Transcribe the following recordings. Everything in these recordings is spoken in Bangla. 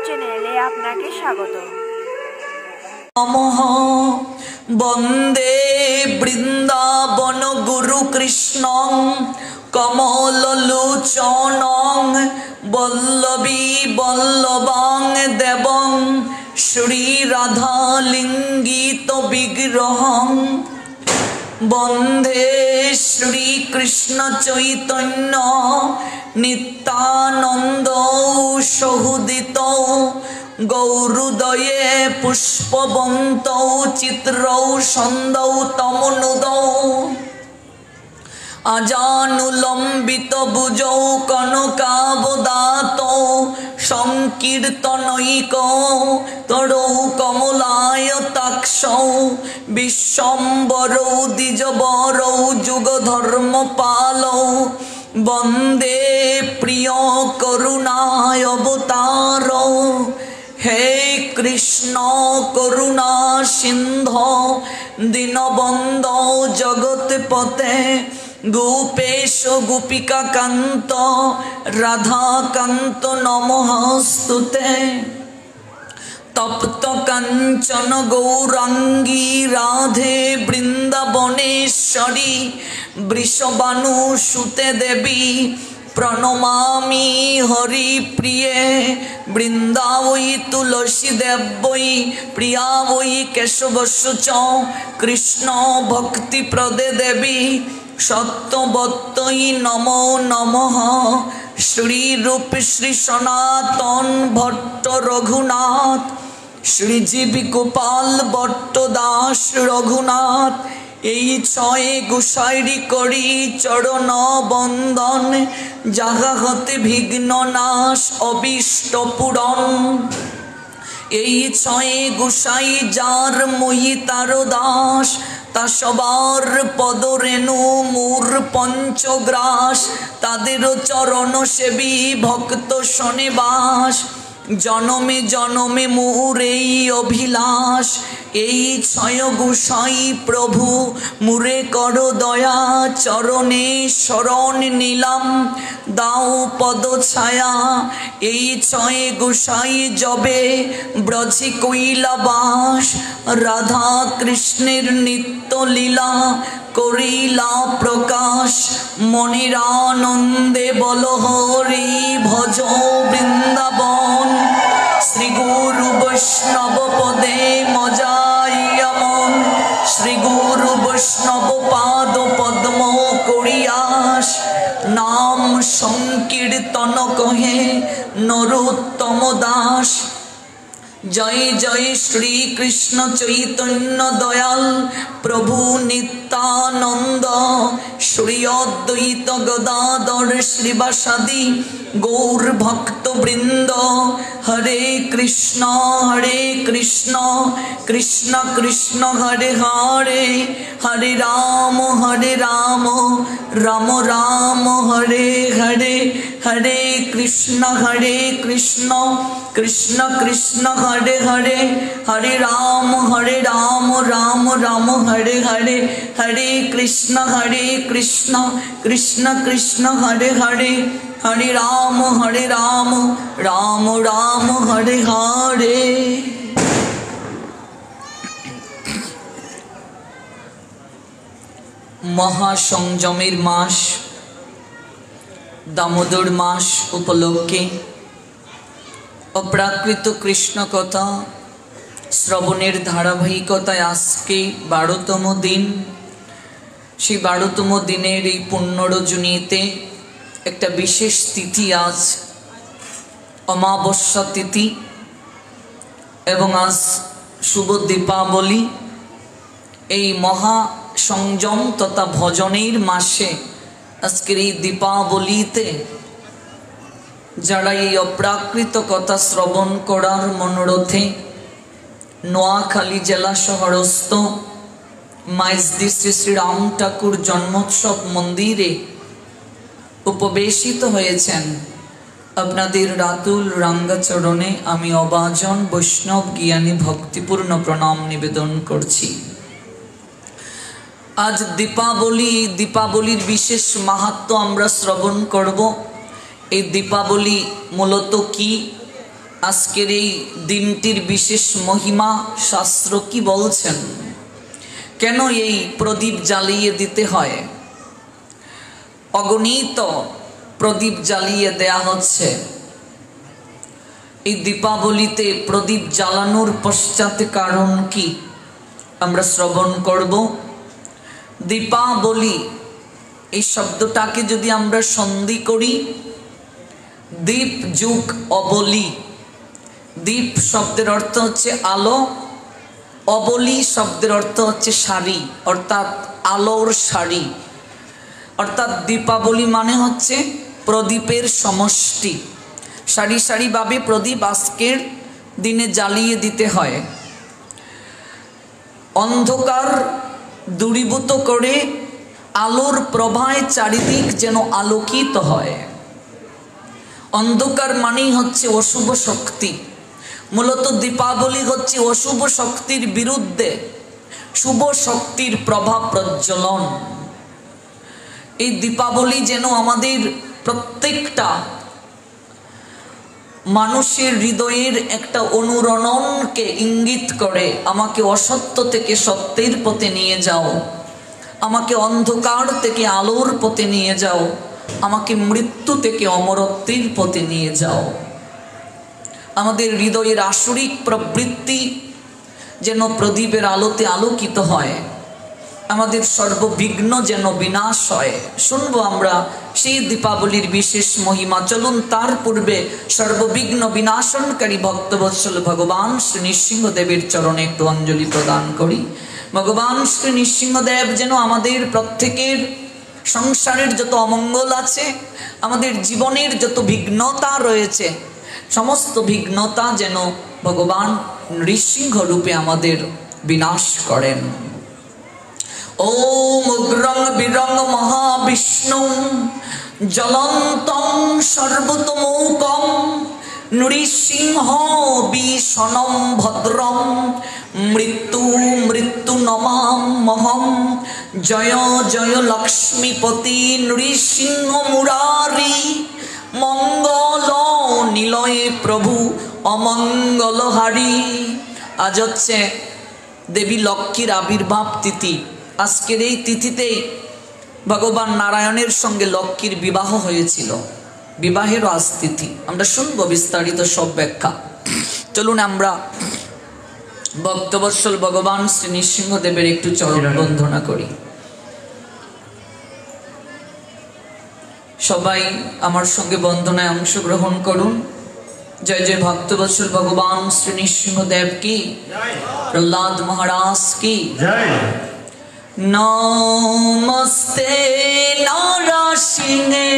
চ্যানেলে আপনাকে স্বাগত। নমঃ বন্দে বৃন্দাবন গুরু কৃষ্ণং কমললোচনং বল্লভী বল্লভাং দেবং শ্রী রাধা লিঙ্গিত বিগ্রহং বন্দে শ্রী কৃষ্ণ চৈতন্য নিত্যানন্দ সহুদিত গৌরুদয়ে পুষ্পবন্ত চিত্রৌ সন্দৌ তমনুদৌ আজানুলম্বিত ভুজৌ কনকাবদাত সংকীর্তনৈক তরৌ কমলায়তাক্ষৌ বিশ্বম্বরৌ দ্বিজবরৌ যুগধর্মপালৌ বন্দে প্রিয় করুণায় অবতারৌ। হে কৃষ্ণ করুণা সিন্ধু দীনবন্ধু জগৎপতে গোপেশ গোপিকা কান্ত রাধাকান্ত নমস্তুতে। তপ্ত কাঞ্চন গৌরাঙ্গী রাধে বৃন্দাবনেশ্বরী বৃষবানুসুতে দেবী প্রণমামি হরি প্রিয়ে। বৃন্দাবৈ তুলসী দেবৈ প্রিয়া বৈ কেশবস্য চ কৃষ্ণ ভক্তি প্রদে দেবী সত্যবত্যৈ নমো নমঃ। শ্রীরূপ শ্রী সনাতন ভট্ট রঘুনাথ শ্রীজীবী গোপাল ভট্ট দাস রঘুনাথ এই ছয় গোসাইরি করি চরণ বন্দন যাহা হতে বিঘ্ন নাশ অবিষ্ট পূরণ। এই ছয় গোসাই যার মই তার দাস তা সবার পদরেণু মূর পঞ্চগ্রাস তাদের চরণ সেবী ভক্ত শনিবাস জনমে জনমে মোর এই অভিলাষ। এই ছয় গোসাই প্রভু মুরে কর দয়া চরণে শরণ নিলাম দাও পদ ছায়া। এই ছয় গোসাই জবে ব্রজে কৈলাবাস রাধা কৃষ্ণের নিত্য লীলা করিলা প্রকাশ। মনির আনন্দে বল হরি ভজ বৃন্দাবন শ্রী গুরু বৈষ্ণব পদে মজাইয়া মন। শ্রী গুরু বৈষ্ণব পাদ পদ্ম করিয়াস নাম সংকীর্তন কহে নরোত্তম দাস। জয় জয় শ্রী কৃষ্ণ চৈতন্য দয়াল প্রভু নিত্যানন্দ শ্রী অদ্বৈত গদাধর শ্রীবাসাদি গৌর ভক্ত বৃন্দ। হরে কৃষ্ণ কৃষ্ণ কৃষ্ণ হরে হরে হরে রাম রাম রাম হরে হরে। হরে কৃষ্ণ কৃষ্ণ কৃষ্ণ হরে হরে হরে রাম রাম রাম হরে হরে। হরে কৃষ্ণ কৃষ্ণ কৃষ্ণ হরে হরে হরে রাম রাম রাম হরে হরে। মহাসংযমের মাস দামোদর মাস উপলক্ষে অপ্রাকৃত কৃষ্ণ কথা শ্রবণের ধারাবাহিকতায় আজকে 12তম দিন। সেই 12তম দিনের এই পুণ্য রজনীতে একটা বিশেষ তিথি আজ অমাবস্যা তিথি এবং আজ শুভ দীপাবলি। এই মহা সংযম তথা ভজনের মাসে আজকের এই দীপাবলিতে যারা এই অপ্রাকৃত কথা শ্রবণ করার মনোরথে নোয়াখালী জেলা শহরস্থ মাইজদি শ্রী শ্রী রাম ঠাকুর জন্মোৎসব মন্দিরে উপবেশিত হয়েছেন, আপনাদের রাতুল রাঙ্গাচরণে আমি অবাজন বৈষ্ণব জ্ঞানী ভক্তিপূর্ণ প্রণাম নিবেদন করছি। আজ দীপাবলি, দীপাবলির বিশেষ মাহাত্ম্য আমরা শ্রবণ করব। এই দীপাবলি মূলত কি আজকের এই দিনটির বিশেষ মহিমা শাস্ত্র কি বলছেন? কেন এই প্রদীপ জ্বালিয়ে দিতে হয়? অগণিত প্রদীপ জ্বালিয়ে দেয়া হচ্ছে। এই দীপাবলিতে প্রদীপ জ্বালানোর পশ্চাতে কারণ কি আমরা শ্রবণ করব। দীপাবলি এই শব্দটাকে যদি আমরা সন্ধি করি, দীপ যুগ অবলি। দীপ শব্দের অর্থ হচ্ছে আলো, অবলি শব্দের অর্থ হচ্ছে শাড়ি, অর্থাৎ আলোর শাড়ি। অর্থাৎ দীপাবলি মানে হচ্ছে প্রদীপের সমষ্টি। সারি সারিভাবে প্রদীপ আজকের দিনে জ্বালিয়ে দিতে হয়। অন্ধকার দূরীভূত করে আলোর প্রভায় চারিদিক যেন আলোকিত হয়। অন্ধকার মানেই হচ্ছে অশুভ শক্তি। মূলত দীপাবলি হচ্ছে অশুভ শক্তির বিরুদ্ধে শুভ শক্তির প্রভাব প্রজ্বলন। এই দীপাবলি যেন আমাদের প্রত্যেকটা মানুষের হৃদয়ের একটা অনুরণনকে ইঙ্গিত করে, আমাকে অসত্য থেকে সত্যের পথে নিয়ে যাও, আমাকে অন্ধকার থেকে আলোর পথে নিয়ে যাও, আমাকে মৃত্যু থেকে অমরত্বের পথে নিয়ে যাও। আমাদের হৃদয়ের আসরিক প্রবৃত্তি যেন প্রদীপের আলোতে আলোকিত হয়, আমাদের সর্ববিঘ্ন যেন বিনাশ হয়। শুনবো আমরা সেই দীপাবলির বিশেষ মহিমা। চলুন তার পূর্বে সর্ববিঘ্ন বিনাশনকারী ভক্তবৎসল ভগবান শ্রী নৃসিংহদেবের চরণে একটু অঞ্জলি প্রদান করি। ভগবান শ্রী নৃসিংহদেব যেন আমাদের প্রত্যেকের সংসারের যত অমঙ্গল আছে, আমাদের জীবনের যত বিঘ্নতা রয়েছে, সমস্ত বিঘ্নতা যেন ভগবান নৃসিংহ রূপে আমাদের বিনাশ করেন। ওম উগ্রং বীরং মহাবিষ্ণু জ্বলন্তং সর্বতমৌকং নৃসিংহ ভীষণং ভদ্রং মৃত্যু মৃত্যু নমাম্যহং। জয় জয় লক্ষ্মীপতি নৃসিংহ মুরারি মঙ্গল নিলয়ে প্রভু অমঙ্গলহারি। আজ হচ্ছে দেবী লক্ষ্মীর আবির্ভাব তিথি। আজকের এই তিথিতেই ভগবান নারায়ণের সঙ্গে লক্ষ্মীর বিবাহ হয়েছিল। বিবাহেরও আজ তিথি। আমরা শুনবো বিস্তারিত সব ব্যাখ্যা। চলুন আমরা ভক্তবৎসল ভগবান শ্রী নৃসিংহদেবের একটু চরণ বন্দনা করি। সবাই আমার সঙ্গে বন্দনায় অংশগ্রহণ করুন। জয় জয় ভক্তবৎসল ভগবান শ্রী নৃসিংহদেব কি, প্রহ্লাদ মহারাজ কি জয়। নমস্তে নরসিংহায়,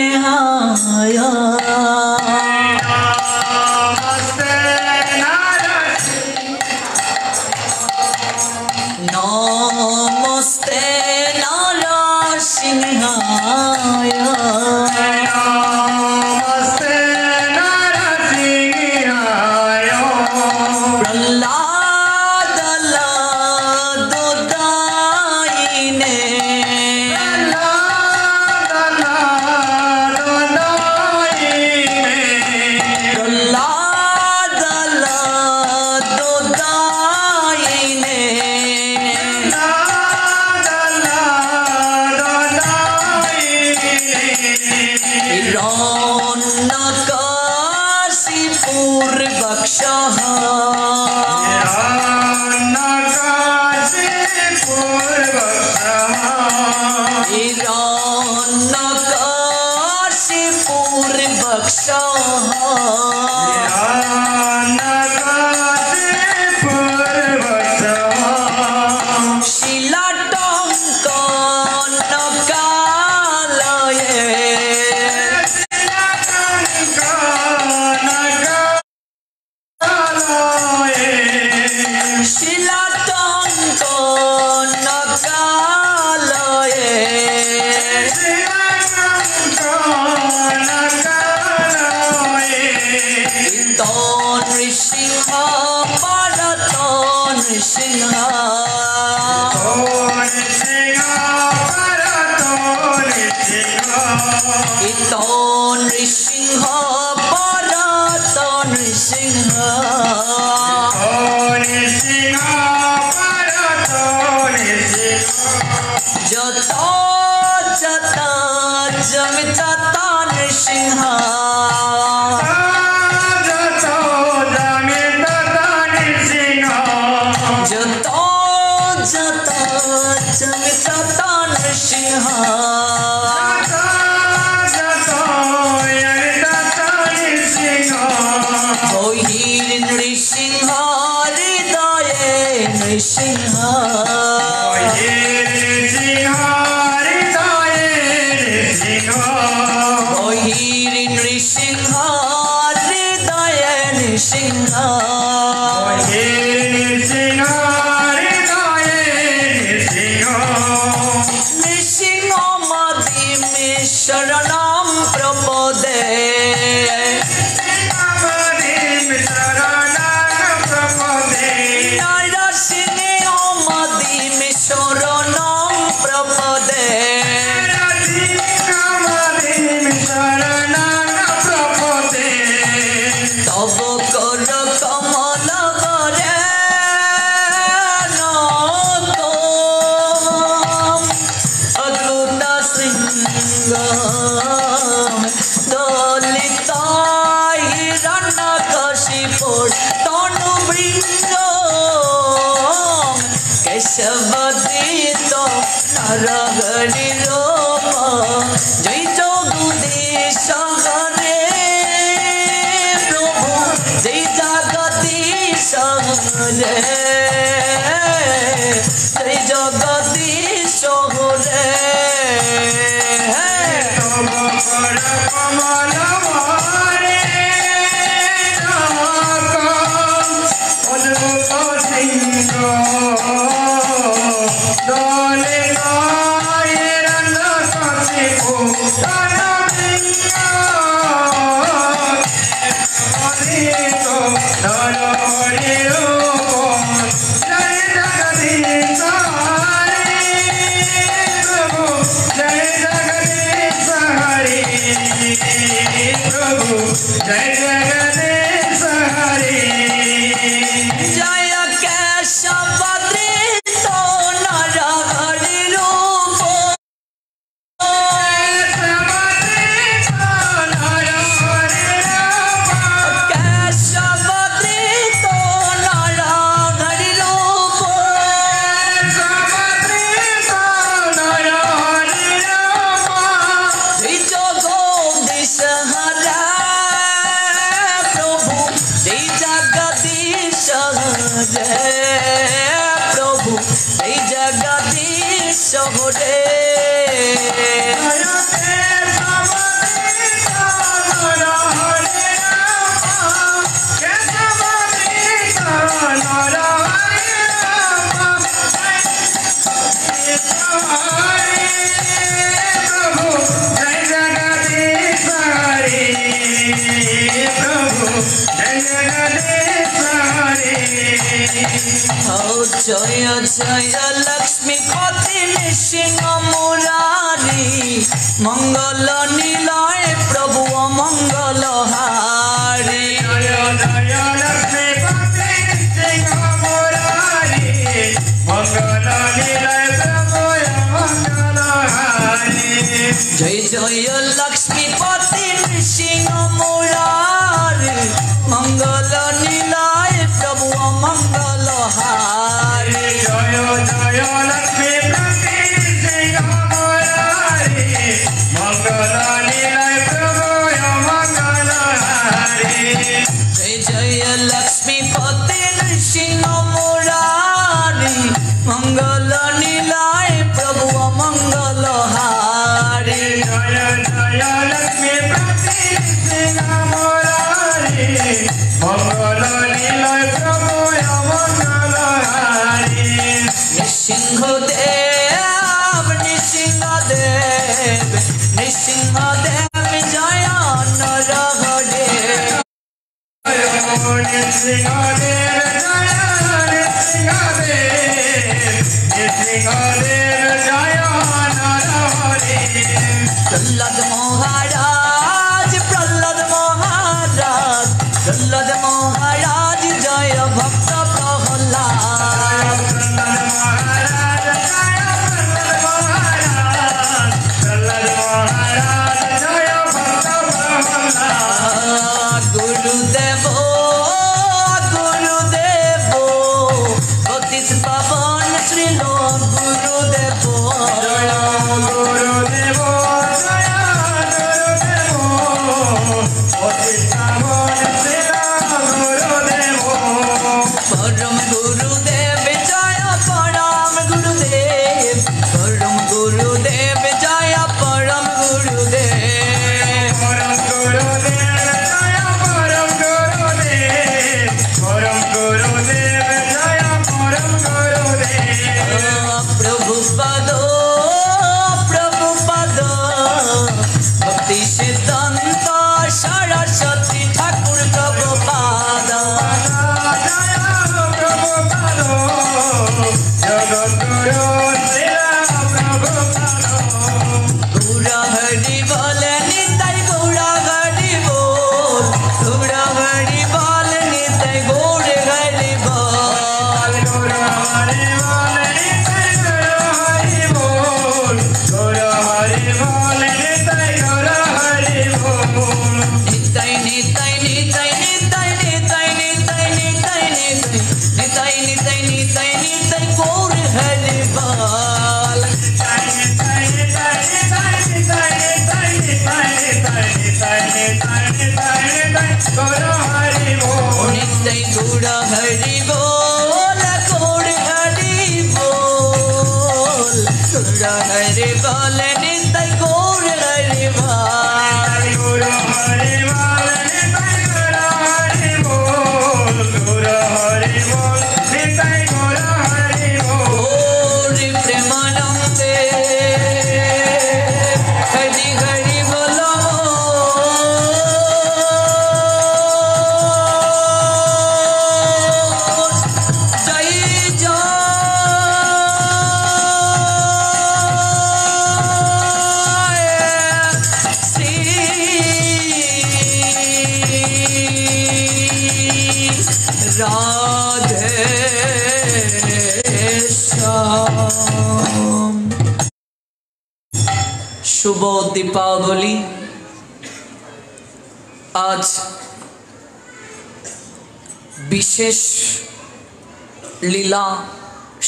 নমস্তে নরসিংহায়, নমস্তে নরসিংহায়। প্রহ্লাদ লাদোদায়িনে, প্রহ্লাদ লাদোদায়িনে, হিরণ্যকশিপুর বক্ষঃ, হিরণ্যকশিপুর বক্ষঃ, শিলাটঙ্কনকালয়ে, শিলাটঙ্কনকালয়ে, নৃসিংহ পারত নৃসিংহ, নৃসিংহ পারত নৃসিংহ, जमिता नृसिंह जतो जतो जमिता नृसिंह ओहीर नृसिंह हृदय नृसिंह ओहीर नृसिंह हृदय नृसिंह नृसिंह मदि में शरणं प्रपदे केशवदीतो नरहरि रूप जय जगदीश हरे प्रभु जय जगदीश हरे जय जगदीश हरे प्रभु जय जगदीश हरे जय जय लक्ष्मीपति नृसिंह मुरारी मंगल नीलय प्रभु मंगल हारी जय जय लक्ष्मीपति नृसिंह मुरारी मंगल नीलय प्रभु मंगल हारी जय जय लक्ष्मीपति नृसिंह मुरारी मंगल नीलय प्रभु मंगल हारी जय जय लक्ष्मीपति नृसिंह मुरारी मंगल नीलय प्रभु मंगल हारी जय जय लक्ष्मीपति नृसिंह मुरारी मंगल नीलय प्रभु मंगल हारी जय जय लक्ष्मीपति नृसिंह मुरारी मंगल नीलय प्रभु मंगल हारी नृसिंहदेव नृसिंहदेव नृसिंहदेव जय नरहरे नृसिंहदेव जय नृसिंहदेव जय नरहरे प्रहलाद महाराज प्रहलाद महाराज प्रहलाद महाराज जय भक्त प्रहलाद प्रहलाद महाराज जय प्रहलाद महाराज प्रहलाद महाराज परम गुरुदेव जय परम गुरुदेव, परम गुरुदेव जय परम गुरुदेव, परम गुरुदेव जय परम गुरुदेव, परम गुरुदेव जय परम गुरुदेव। प्रभु पद भक्ति सिद्धांत सरस्वती ठाकुर प्रभु पाद, गौरा हरि बोल निताई गौरा हरि बोल, गौरा हरि बोल निताई गौर हरि बोल, निताई निताई निताई निताई निताई निताई निताई निताई निताई निताई निताई गौर हरि बोल, निताई गौरा हरि बोल, गौर हरि बोल, गौरा हरि बोल निताई गौर हरि बोल। ओरि प्रेमानंदे हरि हरि बोलो, जय जय श्री राधे श्याम। शुभ दीपावली। आज विशेष লীলা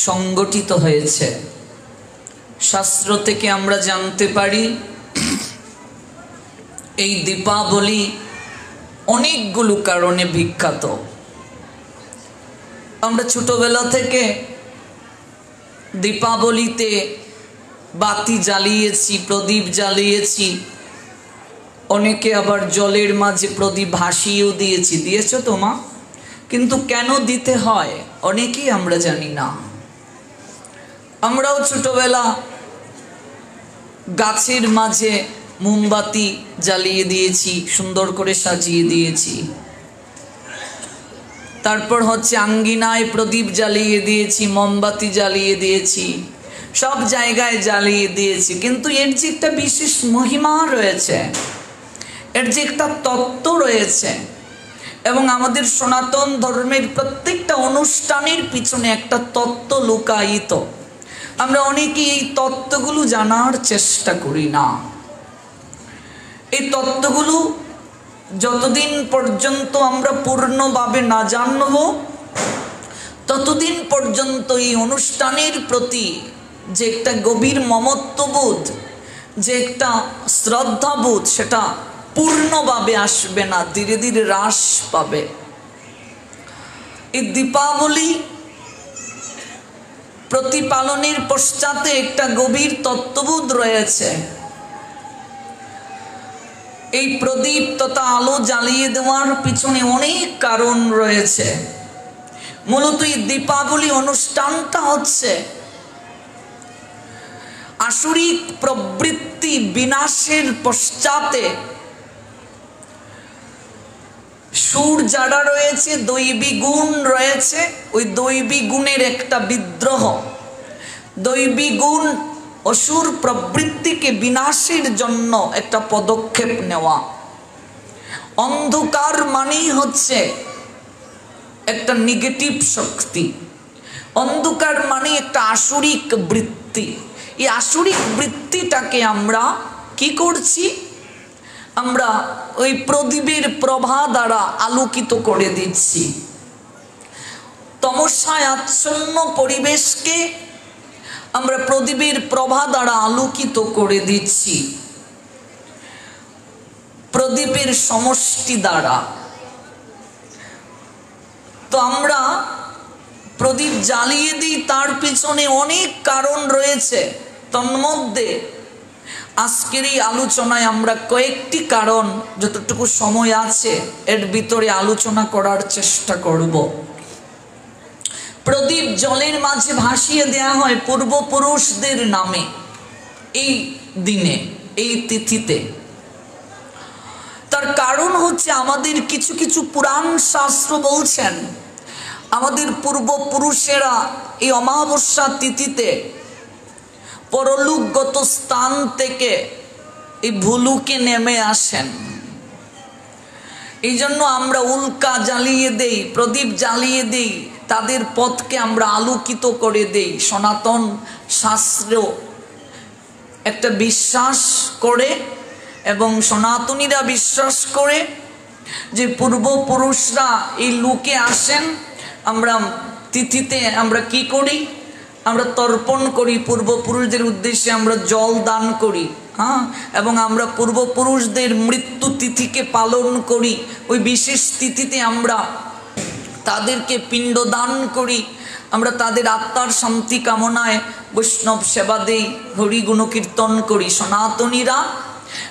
সংগঠিত হয়েছে। শাস্ত্র থেকে আমরা জানতে পারি এই দীপাবলি অনেকগুলো কারণে বিখ্যাত। আমরা ছোটবেলা থেকে দীপাবলিতে বাতি জ্বালিয়েছি, প্রদীপ জ্বালিয়েছি, অনেকে আবার জলের মাঝে প্রদীপ ভাসিয়েও দিয়েছি। দিয়েছো তো মা? কিন্তু কেন দিতে হয় অনেকেই আমরা জানি না। আমরাও ছোটবেলা গাছের মাঝে মোমবাতি জ্বালিয়ে দিয়েছি, সুন্দর করে সাজিয়ে দিয়েছি। তারপর হচ্ছে আঙ্গিনায় প্রদীপ জ্বালিয়ে দিয়েছি, মোমবাতি জ্বালিয়ে দিয়েছি, সব জায়গায় জ্বালিয়ে দিয়েছি। কিন্তু এর যে একটা বিশেষ মহিমা রয়েছে, এর যে একটা তত্ত্ব রয়েছে, এবং আমাদের সনাতন ধর্মের প্রত্যেকটা অনুষ্ঠানের পিছনে একটা তত্ত্ব লুকায়িত। আমরা অনেকেই এই তত্ত্বগুলো জানার চেষ্টা করি না। এই তত্ত্বগুলো যতদিন পর্যন্ত আমরা পূর্ণভাবে না জানব, ততদিন পর্যন্ত এই অনুষ্ঠানের প্রতি যে একটা গভীর মমত্ববোধ, যে একটা শ্রদ্ধাবোধ, সেটা পূর্ণভাবে আসবে না, ধীরে ধীরে হ্রাস পাবে। এই দীপাবলি প্রতিপালনের পশ্চাতে একটা গভীর তত্ত্ববোধ রয়েছে। এই প্রদীপ তথা আলো জ্বালিয়ে দেওয়ার পিছনে অনেক কারণ রয়েছে। মূলত এই দীপাবলি অনুষ্ঠানটা হচ্ছে আসুরিক প্রবৃত্তি বিনাশের পশ্চাতে সুর যারা রয়েছে, দৈবী গুণ রয়েছে, ওই দৈবী গুণের একটা বিদ্রোহ, দৈবী গুণ অসুর প্রবৃত্তিকে বিনাশের জন্য একটা পদক্ষেপ নেওয়া। অন্ধকার মানেই হচ্ছে একটা নেগেটিভ শক্তি, অন্ধকার মানে একটা আসুরিক বৃত্তি। এই আসুরিক বৃত্তিটাকে আমরা কি করছি? আমরা ওই প্রদীপের প্রভা দ্বারা আলোকিত করে দিচ্ছি। তমসায় আচ্ছন্ন পরিবেশকে আমরা প্রদীপের প্রভা দ্বারা আলোকিত করে দিচ্ছি। প্রদীপের সমষ্টি দ্বারা। তো আমরা প্রদীপ জ্বালিয়ে দিই, তার পিছনে অনেক কারণ রয়েছে। তন্মধ্যে আজকের এই আলোচনায় আমরা কয়েকটি কারণ, যতটুকু সময় আছে এর ভিতরে আলোচনা করার চেষ্টা করব। প্রদীপ জলের মাঝে ভাসিয়ে দেয়া হয় পূর্বপুরুষদের নামে এই দিনে, এই তিথিতে। তার কারণ হচ্ছে আমাদের কিছু কিছু পুরাণ শাস্ত্র বলছেন আমাদের পূর্বপুরুষেরা এই অমাবস্যা তিথিতে পরলোকগত স্থান থেকে এই ভুলুকে নেমে আসেন। এই জন্য আমরা উল্কা জ্বালিয়ে দেই, প্রদীপ জ্বালিয়ে দেই, তাদের পথকে আমরা আলোকিত করে দেই। সনাতন শাস্ত্রেও একটা বিশ্বাস করে এবং সনাতনীরা বিশ্বাস করে যে পূর্বপুরুষরা এই লোকে আসেন। আমরা তিথিতে আমরা কি করি? আমরা তর্পণ করি, পূর্বপুরুষদের উদ্দেশ্যে আমরা জল দান করি, এবং আমরা পূর্বপুরুষদের মৃত্যু তিথিকে পালন করি। ওই বিশেষ তিথিতে আমরা তাদেরকে পিণ্ড দান করি, আমরা তাদের আত্মার শান্তি কামনায় বৈষ্ণব সেবা দেই, হরি গুণকীর্তন করি। সনাতনীরা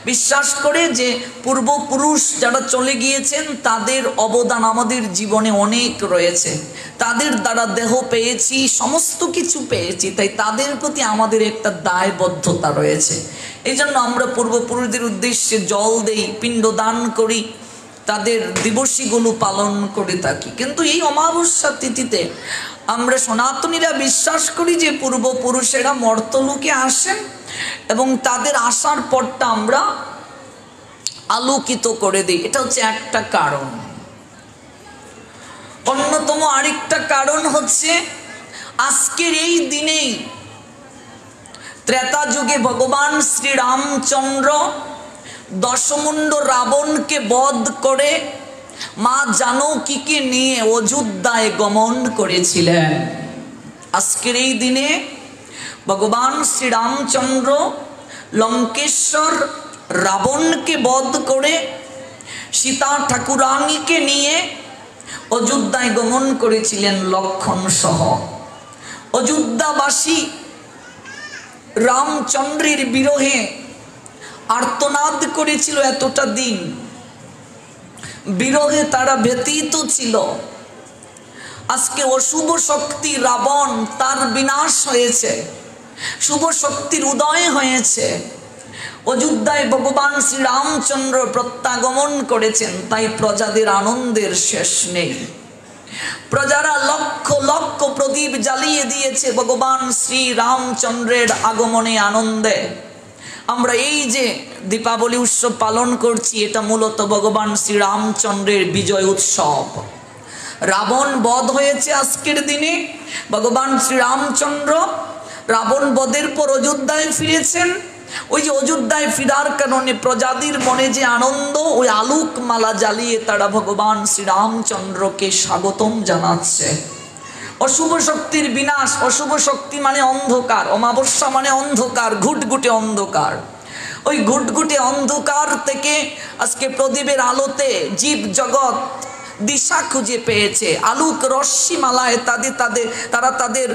বিশ্বাস করে যে পূর্বপুরুষ যারা চলে গিয়েছেন তাদের অবদান আমাদের জীবনে অনেক রয়েছে, তাদের দ্বারা দেহ পেয়েছি, সমস্ত কিছু পেয়েছি, তাই তাদের প্রতি আমাদের একটা দায়বদ্ধতা রয়েছে। এই জন্য আমরা পূর্বপুরুষদের উদ্দেশ্যে জল দেই, পিণ্ড দান করি, তাদের দিবসীগুলো পালন করে থাকি। কিন্তু এই অমাবস্যা তিথিতে আমরা সনাতনীরা বিশ্বাস করি যে পূর্বপুরুষেরা মর্তলোকে আসেন এবং তাদের আসার পরটা আমরা আলোকিত করে দিই। এটা হচ্ছে একটা কারণ। অন্যতম আরেকটা কারণ হচ্ছে আজকের এই দিনেই ত্রেতা যুগে ভগবান শ্রীরামচন্দ্র দশমুণ্ড রাবণকে বধ করে মা জানকীকে নিয়ে অযোধ্যায় গমন করেছিলেন। আজকের এই দিনে ভগবান শ্রীরামচন্দ্র লঙ্কেশ্বর রাবণকে বধ করে সীতা ঠাকুরানীকে নিয়ে অযোধ্যায় গমন করেছিলেন লক্ষণ সহ। অযোধ্যাবাসী রামচন্দ্রের বিরহে আর্তনাদ করেছিল এতটা দিন, বিরহে তারা ব্যতীত ছিল। আজকে অশুভ শক্তি রাবণ, তার বিনাশ হয়েছে, শুভ শক্তির উদয় হয়েছে। অযোধ্যায় ভগবান শ্রীরামচন্দ্র প্রত্যাগমন করেছেন, তাই প্রজাদের আনন্দের শেষ নেই। প্রজারা লক্ষ লক্ষ প্রদীপ জ্বালিয়ে দিয়েছে ভগবান শ্রীরামচন্দ্রের আগমনে আনন্দে। আমরা এই যে দীপাবলি উৎসব পালন করছি, এটা মূলত ভগবান শ্রীরামচন্দ্রের বিজয় উৎসব। রাবণ বধ হয়েছে আজকের দিনে। ভগবান শ্রীরামচন্দ্র রাবণ বধের পর অযোধ্যায় ফিরেছেন। ওই যে অযোধ্যায় ফিরার কারণে প্রজাদের মনে যে আনন্দ, ওই আলোক মালা জ্বালিয়ে তারা ভগবান শ্রীরামচন্দ্রকে স্বাগতম জানাচ্ছে। অশুভ শক্তির বিনাশ, অশুভ শক্তি মানে অন্ধকার, অমাবস্যা মানে অন্ধকার, ঘুটঘুটে অন্ধকার। ওই ঘুটঘুটে অন্ধকার থেকে আজকে প্রদীপের আলোতে জীব জগৎ দিশা খুঁজে পেয়েছে। আলোক রশ্মিমালায় তারা তাদের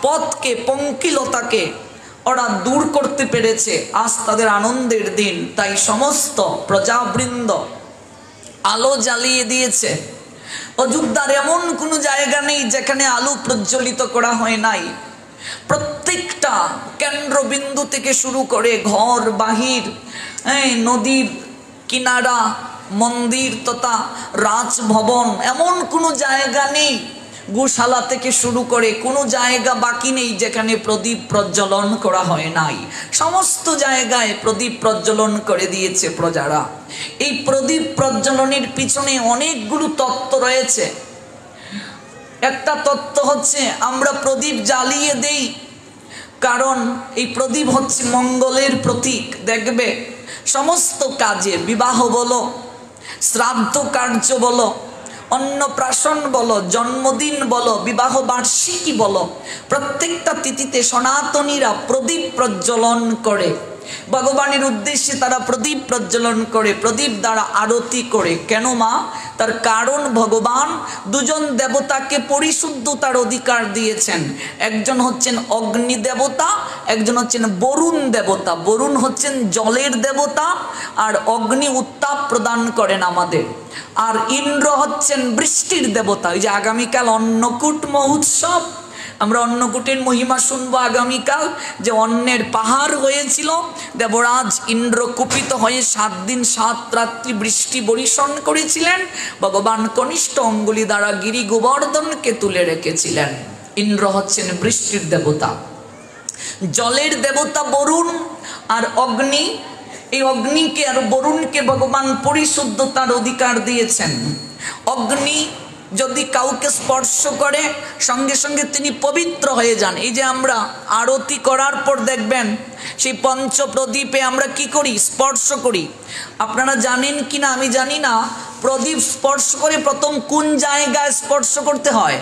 পথকে, পঙ্কিলতাকে ওরা দূর করতে পেরেছে। আজ তাদের আনন্দের দিন, তাই সমস্ত প্রজাবৃন্দ আলো জ্বালিয়ে দিয়েছে। অযোধ্যার এমন কোনো জায়গা নেই যেখানে আলো প্রজ্বলিত করা হয় নাই। প্রত্যেকটা কেন্দ্রবিন্দু থেকে শুরু করে ঘর বাহির, নদীর কিনারা, মন্দির তথা রাজভবন, এমন কোনো জায়গা নেই, গোশালা থেকে শুরু করে কোনো জায়গা বাকি নেই যেখানে প্রদীপ প্রজ্বলন করা হয় নাই। সমস্ত জায়গায় প্রদীপ প্রজ্বলন করে দিয়েছে প্রজারা। এই প্রদীপ প্রজ্বলনের পিছনে অনেকগুলো তত্ত্ব রয়েছে। একটা তত্ত্ব হচ্ছে আমরা প্রদীপ জ্বালিয়ে দেই কারণ এই প্রদীপ হচ্ছে মঙ্গলের প্রতীক। দেখবে সমস্ত কাজে, বিবাহ বলো, শ্রাদ্ধ কার্য বলো, অন্নপ্রাশন বলো, জন্মদিন বলো, বিবাহ বার্ষিকী বলো, প্রত্যেকটা তিথিতে সনাতনীরা প্রদীপ প্রজ্বলন করে। ভগবানের উদ্দেশ্যে তারা প্রদীপ প্রজ্বলন করে, প্রদীপ দ্বারা আরতি করে। কেন মা? তার কারণ ভগবান দুজন দেবতাকে পরিশুদ্ধতার অধিকার দিয়েছেন। একজন হচ্ছেন অগ্নি দেবতা, একজন হচ্ছেন বরুণ দেবতা। বরুণ হচ্ছেন জলের দেবতা, আর অগ্নি উত্তাপ প্রদান করেন আমাদের। আর ইন্দ্র হচ্ছেন বৃষ্টির দেবতা। এই যে আগামীকাল অন্নকূট মহোৎসব, আমরা অন্নকূটের মহিমা শুনবো আগামীকাল, যে অন্নের পাহাড় হয়েছিল, দেবরাজ ইন্দ্র কুপিত হয়ে 7 দিন 7 রাত্রি বৃষ্টি বর্ষণ করেছিলেন। ভগবান কনিষ্ঠ অঙ্গুলি দ্বারা গিরি গোবর্ধনকে তুলে রেখেছিলেন। ইন্দ্র হচ্ছেন বৃষ্টির দেবতা, জলের দেবতা বরুণ, আর অগ্নি। এই অগ্নিকে আর বরুণকে ভগবান পরিশুদ্ধতার অধিকার দিয়েছেন। অগ্নি যদি কাউকে স্পর্শ করে সঙ্গে সঙ্গে তিনি পবিত্র হয়ে যান। এই যে আমরা আরতি করার পর দেখবেন সেই পঞ্চপ্রদীপে আমরা কি করি? স্পর্শ করি। আপনারা জানেন কি না আমি জানি না, প্রদীপ স্পর্শ করে প্রথম কোন জায়গায় স্পর্শ করতে হয়?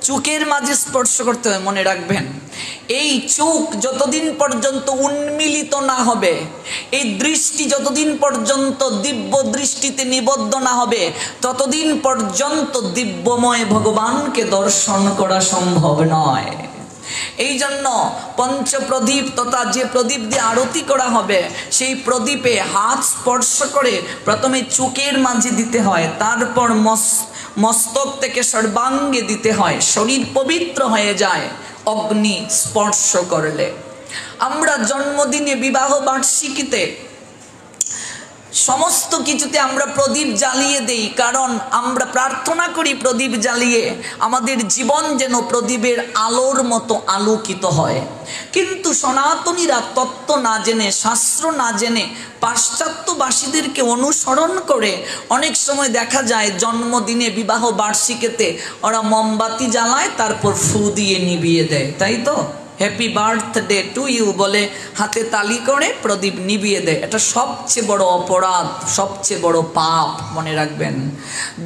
চোখের মাঝে স্পর্শ করতে হয়, মনে রাখবেন। এই চোখ যতদিন পর্যন্ত উন্মিলিত না হবে, এই দৃষ্টি যতদিন পর্যন্ত দিব্য দৃষ্টিতে নিবদ্ধ না হবে, ততদিন পর্যন্ত দিব্যময় ভগবানকে দর্শন করা সম্ভব নয়। এই জন্য পঞ্চপ্রদীপ তথা যে প্রদীপ দিয়ে আরতি করা হবে, সেই প্রদীপে হাত স্পর্শ করে প্রথমে চোখের মাঝে দিতে হয়, তারপর মস্তক থেকে সর্বাঙ্গে দিতে হয়। শরীর পবিত্র হয়ে যায় অগ্নি স্পর্শ করলে। আমরা জন্মদিনে, বিবাহ বার্ষিকীতে, সমস্ত কিছুতে আমরা প্রদীপ জ্বালিয়ে দেই, কারণ আমরা প্রার্থনা করি প্রদীপ জ্বালিয়ে আমাদের জীবন যেন প্রদীপের আলোর মতো আলোকিত হয়। কিন্তু সনাতনীরা তত্ত্ব না জেনে, শাস্ত্র না জেনে, পাশ্চাত্যবাসীদেরকে অনুসরণ করে অনেক সময় দেখা যায় জন্মদিনে, বিবাহ বার্ষিকীতে ওরা মোমবাতি জ্বালায়, তারপর ফু দিয়ে নিভিয়ে দেয়, তাই তো? হ্যাপি বার্থডে টু ইউ বলে হাতে তালি করে প্রদীপ নিভিয়ে দেয়। এটা সবচেয়ে বড় অপরাধ, সবচেয়ে বড় পাপ, মনে রাখবেন।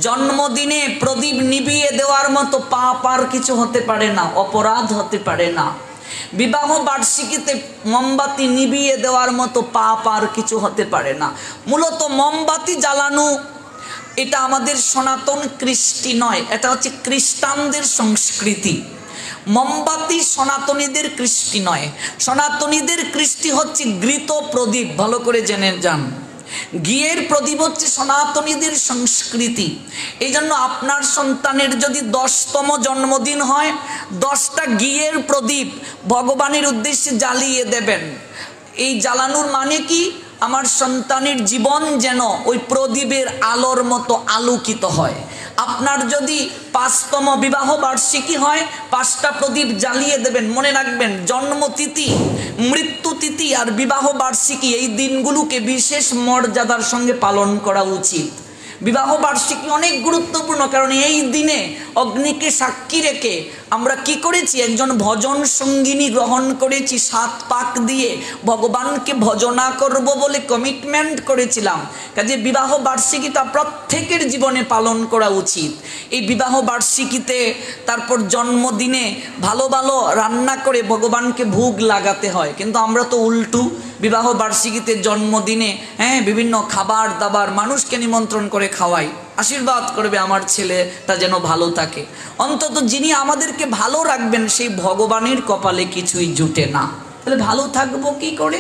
জন্মদিনে প্রদীপ নিভিয়ে দেওয়ার মতো পাপ আর কিছু হতে পারে না, অপরাধ হতে পারে না। বিবাহ বার্ষিকীতে মোমবাতি নিভিয়ে দেওয়ার মতো পাপ আর কিছু হতে পারে না। মূলত মোমবাতি জ্বালানো এটা আমাদের সনাতন কৃষ্টি নয়, এটা হচ্ছে খ্রিস্টানদের সংস্কৃতি। মোমবাতি সনাতনীদের কৃষ্টি নয়। সনাতনীদের কৃষ্টি হচ্ছে ঘৃত প্রদীপ, ভালো করে জেনে যান। ঘিয়ের প্রদীপ হচ্ছে সনাতনীদের সংস্কৃতি। এই জন্য আপনার সন্তানের যদি 10তম জন্মদিন হয়, 10টা ঘিয়ের প্রদীপ ভগবানের উদ্দেশ্যে জ্বালিয়ে দেবেন। এই জ্বালানোর মানে কি? আমার সন্তানের জীবন যেন ওই প্রদীপের আলোর মতো আলোকিত হয়। আপনার যদি 5তম বিবাহ বার্ষিকী হয়, 5টা প্রদীপ জ্বালিয়ে দেবেন। মনে রাখবেন, জন্মতিথি, মৃত্যুতিথি আর বিবাহ বার্ষিকী এই দিনগুলোকে বিশেষ মর্যাদার সঙ্গে পালন করা উচিত। বিবাহ বার্ষিকী অনেক গুরুত্বপূর্ণ, কারণ এই দিনে অগ্নিকে সাক্ষী রেখে আমরা কি করেছি? একজন ভজন সঙ্গিনী গ্রহণ করেছি, 7 পাক দিয়ে ভগবানকে ভজনা করব বলে কমিটমেন্ট করেছিলাম। কাজে বিবাহ বার্ষিকীটা প্রত্যেকের জীবনে পালন করা উচিত। এই বিবাহ বার্ষিকীতে, তারপর জন্মদিনে ভালো ভালো রান্না করে ভগবানকে ভোগ লাগাতে হয়, কিন্তু আমরা তো উল্টু। বিবাহ বার্ষিকীতে, জন্মদিনে বিভিন্ন খাবার দাবার মানুষকে নিমন্ত্রণ করে খাওয়াই, আশীর্বাদ করবে আমার ছেলেটা যেন ভালো থাকে। অন্তত যিনি আমাদেরকে ভালো রাখবেন সেই ভগবানের কপালে কিছুই জুটে না, তাহলে ভালো থাকবো কি করে?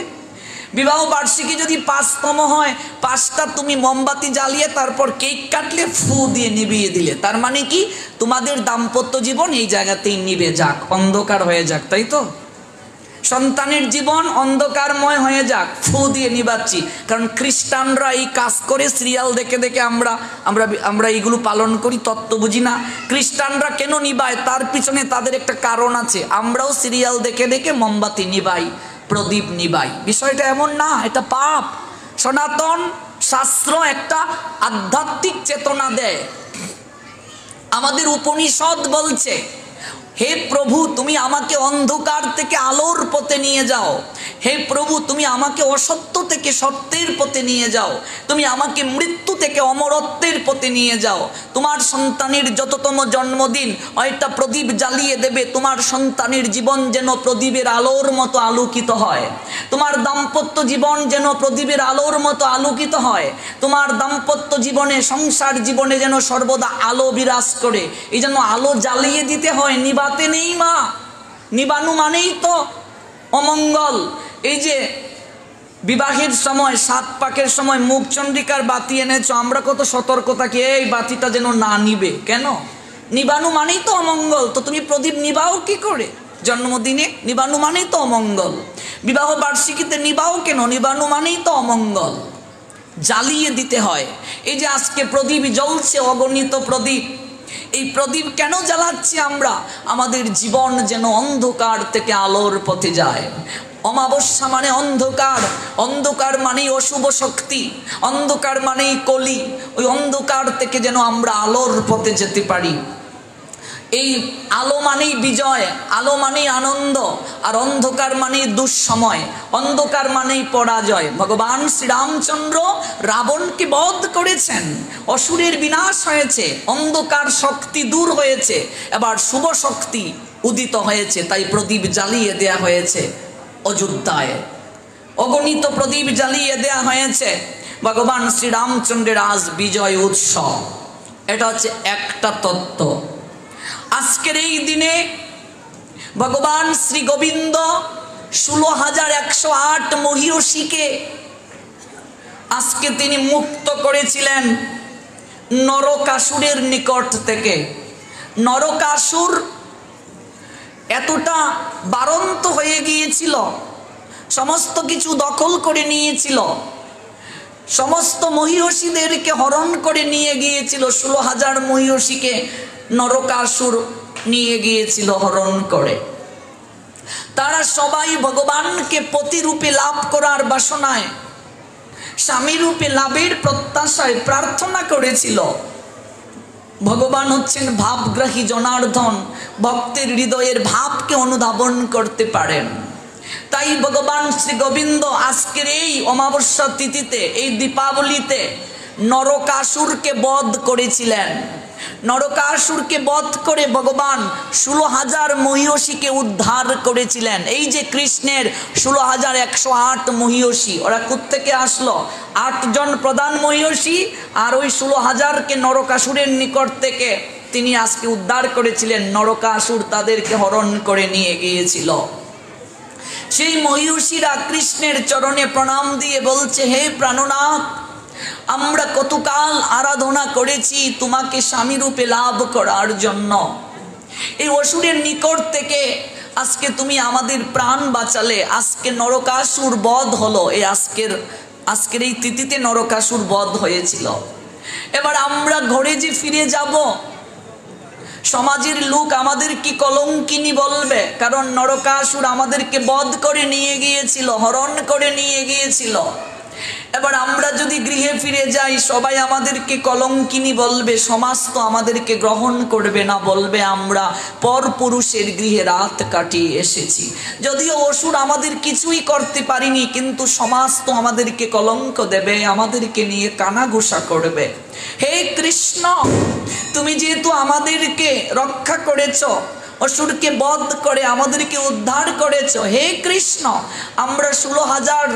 বিবাহ বার্ষিকী যদি 5তম হয়, 5টা তুমি মোমবাতি জ্বালিয়ে তারপর কেক কাটলে, ফু দিয়ে নিভিয়ে দিলে, তার মানে কি? তোমাদের দাম্পত্য জীবন এই জায়গাতেই নিভে যাক, অন্ধকার হয়ে যাক, তাই তো? সন্তানের জীবন অন্ধকারময় হয়ে যাক, ফু দিয়ে নিবাচ্ছি। কারণ খ্রিস্টানরা এই কাজ করে, সিরিয়াল দেখে দেখে আমরা এইগুলো পালন করি, তত্ত্ব বুঝি না। খ্রিস্টানরা কেন নিবায়, তার পিছনে তাদের একটা কারণ আছে। আমরাও সিরিয়াল দেখে দেখে মোমবাতি নিবাই, প্রদীপ নিবাই। বিষয়টা এমন না, এটা পাপ। সনাতন শাস্ত্র একটা আধ্যাত্মিক চেতনা দেয়। আমাদের উপনিষদ বলছে হে প্রভু তুমি আমাকে অন্ধকার থেকে আলোর পথে নিয়ে যাও, হে প্রভু তুমি আমাকে অসত্য থেকে সত্যের পথে নিয়ে যাও, তুমি আমাকে মৃত্যু থেকে অমরত্বের পথে নিয়ে যাও। তোমার সন্তানের যততম জন্মদিন একটা প্রদীপ জ্বালিয়ে দেবে, তোমার সন্তানের জীবন যেন প্রদীপের আলোর মতো আলোকিত হয়, তোমার দাম্পত্য জীবন যেন প্রদীপের আলোর মতো আলোকিত হয়, তোমার দাম্পত্য জীবনে সংসার জীবনে যেন সর্বদা আলো বিরাজ করে। এই জন্য আলো জ্বালিয়ে দিতে হয়, নিবাতে নেই মা। নিবানু মানেই তো অমঙ্গল। এই যে বিবাহের সময় 7 পাকের সময় মুখ চন্দ্রিকার বাতি এনেছো, আমরা কত সতর্ক থাকি এই বাতিটা যেন না নিবে। কেন? নিবানু মানেই তো অমঙ্গল। তো তুমি প্রদীপ নিবাও কি করে? জন্মদিনে নিবানু মানেই তো অমঙ্গল, বিবাহ বার্ষিকীতে নিবাও কেন? নিবানু মানেই তো অমঙ্গল। জ্বালিয়ে দিতে হয়। এই যে আজকে প্রদীপ জ্বলছে, অগণিত প্রদীপ, এই প্রদীপ কেন জ্বালাচ্ছি আমরা? আমাদের জীবন যেন অন্ধকার থেকে আলোর পথে যায়। অমাবস্যা মানে অন্ধকার, অন্ধকার মানেই অশুভ শক্তি, অন্ধকার মানেই কলি। ওই অন্ধকার থেকে যেন আমরা আলোর পথে যেতে পারি। এই আলো মানেই বিজয়, আলো মানেই আনন্দ, আর অন্ধকার মানেই দুঃসময়, অন্ধকার মানেই পরাজয়। ভগবান শ্রীরামচন্দ্র রাবণকে বধ করেছেন, অসুরের বিনাশ হয়েছে, অন্ধকার শক্তি দূর হয়েছে, এবার শুভ শক্তি উদিত হয়েছে। তাই প্রদীপ জ্বালিয়ে দেয়া হয়েছে অযোধ্যায়, অগণিত প্রদীপ জ্বালিয়ে দেয়া হয়েছে। ভগবান শ্রীরামচন্দ্রের আজ বিজয় উৎসব। এটা হচ্ছে একটা তত্ত্ব। আজকের এই দিনে ভগবান শ্রী গোবিন্দ 16,108 মহিষীকে আজকে তিনি মুক্ত করেছিলেন নরকাসুরের নিকট থেকে। নরকাসুর এতটা বারন্ত হয়ে গিয়েছিল, সমস্ত কিছু দখল করে নিয়েছিল, সমস্ত মহিষীদেরকে হরণ করে নিয়ে গিয়েছিল। 16,000 মহিষীকে নরকাসুর নিয়ে গিয়েছিল হরণ করে। তারা সবাই ভগবানকে পতিরূপে লাভ করার বাসনায়, স্বামীরূপে লাভের প্রত্যাশায় প্রার্থনা করেছিল। ভগবান হচ্ছেন ভাবগ্রাহী জনার্দন, ভক্তের হৃদয়ের ভাবকে অনুধাবন করতে পারেন। তাই ভগবান শ্রী গোবিন্দ আজকের এই অমাবস্যা তিথিতে, এই দীপাবলিতে নরকাসুরকে বধ করেছিলেন। নরকাসুরকে বধ করে ভগবান 16,000 মহিষীকে উদ্ধার করেছিলেন। এই যে কৃষ্ণের 16,108 মহিষী, ওরা কোত্থেকে আসলো? 8 জন প্রধান মহিষী আর ওই 16,000কে নরকাসুরের নিকট থেকে তিনি আজকে উদ্ধার করেছিলেন। নরকাসুর তাদেরকে হরণ করে নিয়ে গিয়েছিল। সেই মহিষীরা কৃষ্ণের চরণে প্রণাম দিয়ে বলছে, হে প্রাণনাথ, আমরা কতকাল আরাধনা করেছি তোমাকে স্বামীরূপে লাভ করার জন্য। এই অসুরের নিকট থেকে আজকে তুমি আমাদের প্রাণ বাঁচালে। আজকে নরকাসুর বধ হলো। এই আজকের এই তিথিতে নরকাসুর বধ হয়েছিল। এবার আমরা ঘরে যে ফিরে যাব, সমাজের লোক আমাদের কি কলঙ্কিনী বলবে, কারণ নরকাসুর আমাদেরকে বধ করে নিয়ে গিয়েছিল, হরণ করে নিয়ে গিয়েছিল। এবার আমরা যদি গৃহে ফিরে যাই, সবাই আমাদেরকে কলঙ্কিনী বলবে, সমাজ তো আমাদেরকে গ্রহণ করবে না, বলবে আমরা পরপুরুষের গৃহে রাত কাটিয়ে এসেছি। যদিও অসুর আমাদের কিছুই করতে পারিনি, কিন্তু সমাজ তো আমাদেরকে কলঙ্ক দেবে, আমাদেরকে নিয়ে কানাঘুষা করবে। হে কৃষ্ণ, তুমি যেহেতু আমাদেরকে রক্ষা করেছ, অসুরকে বধ করে আমাদেরকে উদ্ধার করেছ, হে কৃষ্ণ, আমরা 16,000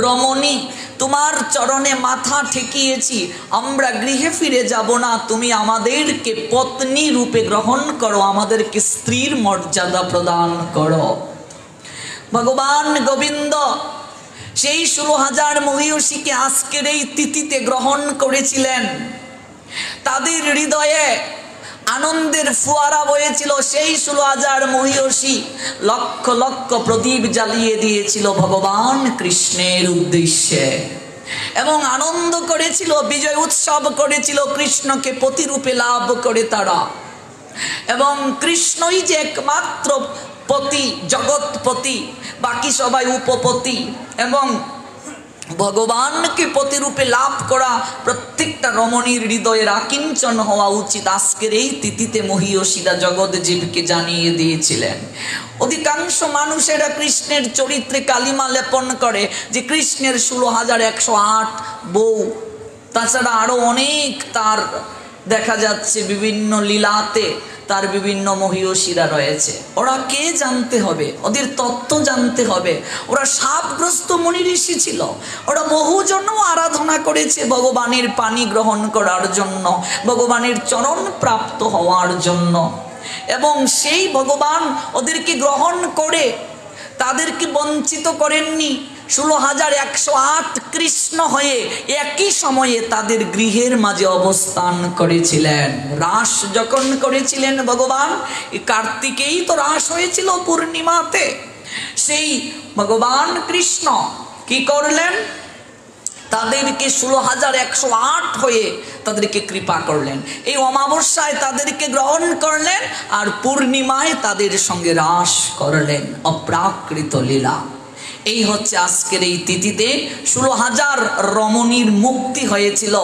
রমণী তোমার চরণে মাথা ঠেকিয়েছি, আমরা গৃহে ফিরে যাব না, তুমি আমাদেরকে পত্নী রূপে গ্রহণ করো, আমাদেরকে স্ত্রীর মর্যাদা প্রদান করো। ভগবান গোবিন্দ সেই 16,000 মহিষীকে আজকের এই তিথিতে গ্রহণ করেছিলেন। তাদের হৃদয়ে আনন্দের ফোয়ারা বয়েছিল। সেই 16,000 মহিষী লক্ষ লক্ষ প্রদীপ জ্বালিয়ে দিয়েছিল ভগবান কৃষ্ণের উদ্দেশ্যে এবং আনন্দ করেছিল, বিজয় উৎসব করেছিল কৃষ্ণকে পতিরূপে লাভ করে তারা। এবং কৃষ্ণই যে একমাত্র পতি, জগৎপতি, বাকি সবাই উপপতি। এবং ভগবানকে প্রতিরূপে লাভ করা প্রত্যেকটা রমণীর হৃদয়ের আকিঞ্চন হওয়া উচিত। আজকের এই তিথিতে মহীয়সীরা জগৎজীবকে জানিয়ে দিয়েছিলেন। অধিকাংশ মানুষেরা কৃষ্ণের চরিত্রে কালিমা লেপন করে যে কৃষ্ণের 16,108 বউ, তাছাড়া আরো অনেক তার দেখা যাচ্ছে বিভিন্ন লীলাতে তার বিভিন্ন মহীয়সীরা রয়েছে। ওরা কে জানতে হবে, ওদের তত্ত্ব জানতে হবে। ওরা শাপগ্রস্ত মুনি ঋষি ছিল, ওরা বহু জন্ম আরাধনা করেছে ভগবানের পানি গ্রহণ করার জন্য, ভগবানের চরণ প্রাপ্ত হওয়ার জন্য, এবং সেই ভগবান ওদেরকে গ্রহণ করে তাদেরকে বঞ্চিত করেননি। 16,108 কৃষ্ণ হয়ে একই সময়ে তাদের গৃহের মাঝে অবস্থান করেছিলেন। রাস যখন করেছিলেন ভগবান, কার্তিকেই তো রাস হয়েছিল পূর্ণিমাতে। সেই ভগবান কৃষ্ণ কি করলেন, তাদেরকে 16,108 হয়ে তাদেরকে কৃপা করলেন। এই অমাবস্যায় তাদেরকে গ্রহণ করলেন আর পূর্ণিমায় তাদের সঙ্গে রাস করলেন। অপ্রাকৃত লীলা। এই হচ্ছে আজকের এই তিথিতে 16,000 রমণীর মুক্তি হয়েছিল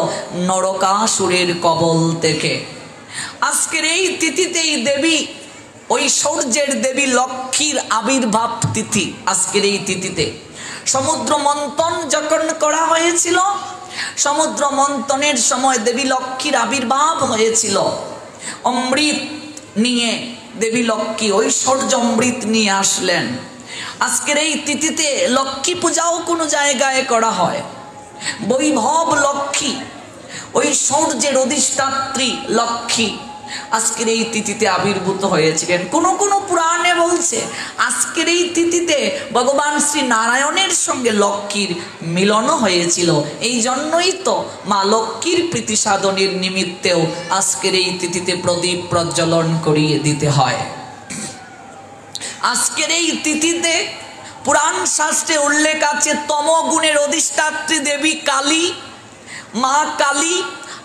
নরকাসুরের কবল থেকে। আজকের এই তিথিতেই দেবী ঐশ্বর্যের দেবী লক্ষ্মীর আবির্ভাব তিথি। আজকের এই তিথিতে সমুদ্র মন্থন যখন করা হয়েছিল, সমুদ্র মন্থনের সময় দেবী লক্ষ্মীর আবির্ভাব হয়েছিল। অমৃত নিয়ে দেবী লক্ষ্মী ঐশ্বর্য অমৃত নিয়ে আসলেন। আজকের এই তিথিতে লক্ষ্মী পূজাও কোনো জায়গায় করা হয়। বৈভব লক্ষ্মী, ঐশ্বর্যের অধিষ্ঠাত্রী লক্ষ্মী আজকের এই তিথিতে আবির্ভূত হয়েছিলেন। কোনো কোনো পুরাণে বলছে আজকের এই তিথিতে ভগবান শ্রী নারায়ণের সঙ্গে লক্ষ্মীর মিলনও হয়েছিল। এই জন্যই তো মা লক্ষ্মীর প্রীতি সাধনের নিমিত্তেও আজকের এই তিথিতে প্রদীপ প্রজ্বলন করিয়ে দিতে হয়। আজকের এই তিথিতে পুরাণ শাস্ত্রে উল্লেখ আছে তমগুণের অধিষ্ঠাত্রী দেবী কালী, মা কালী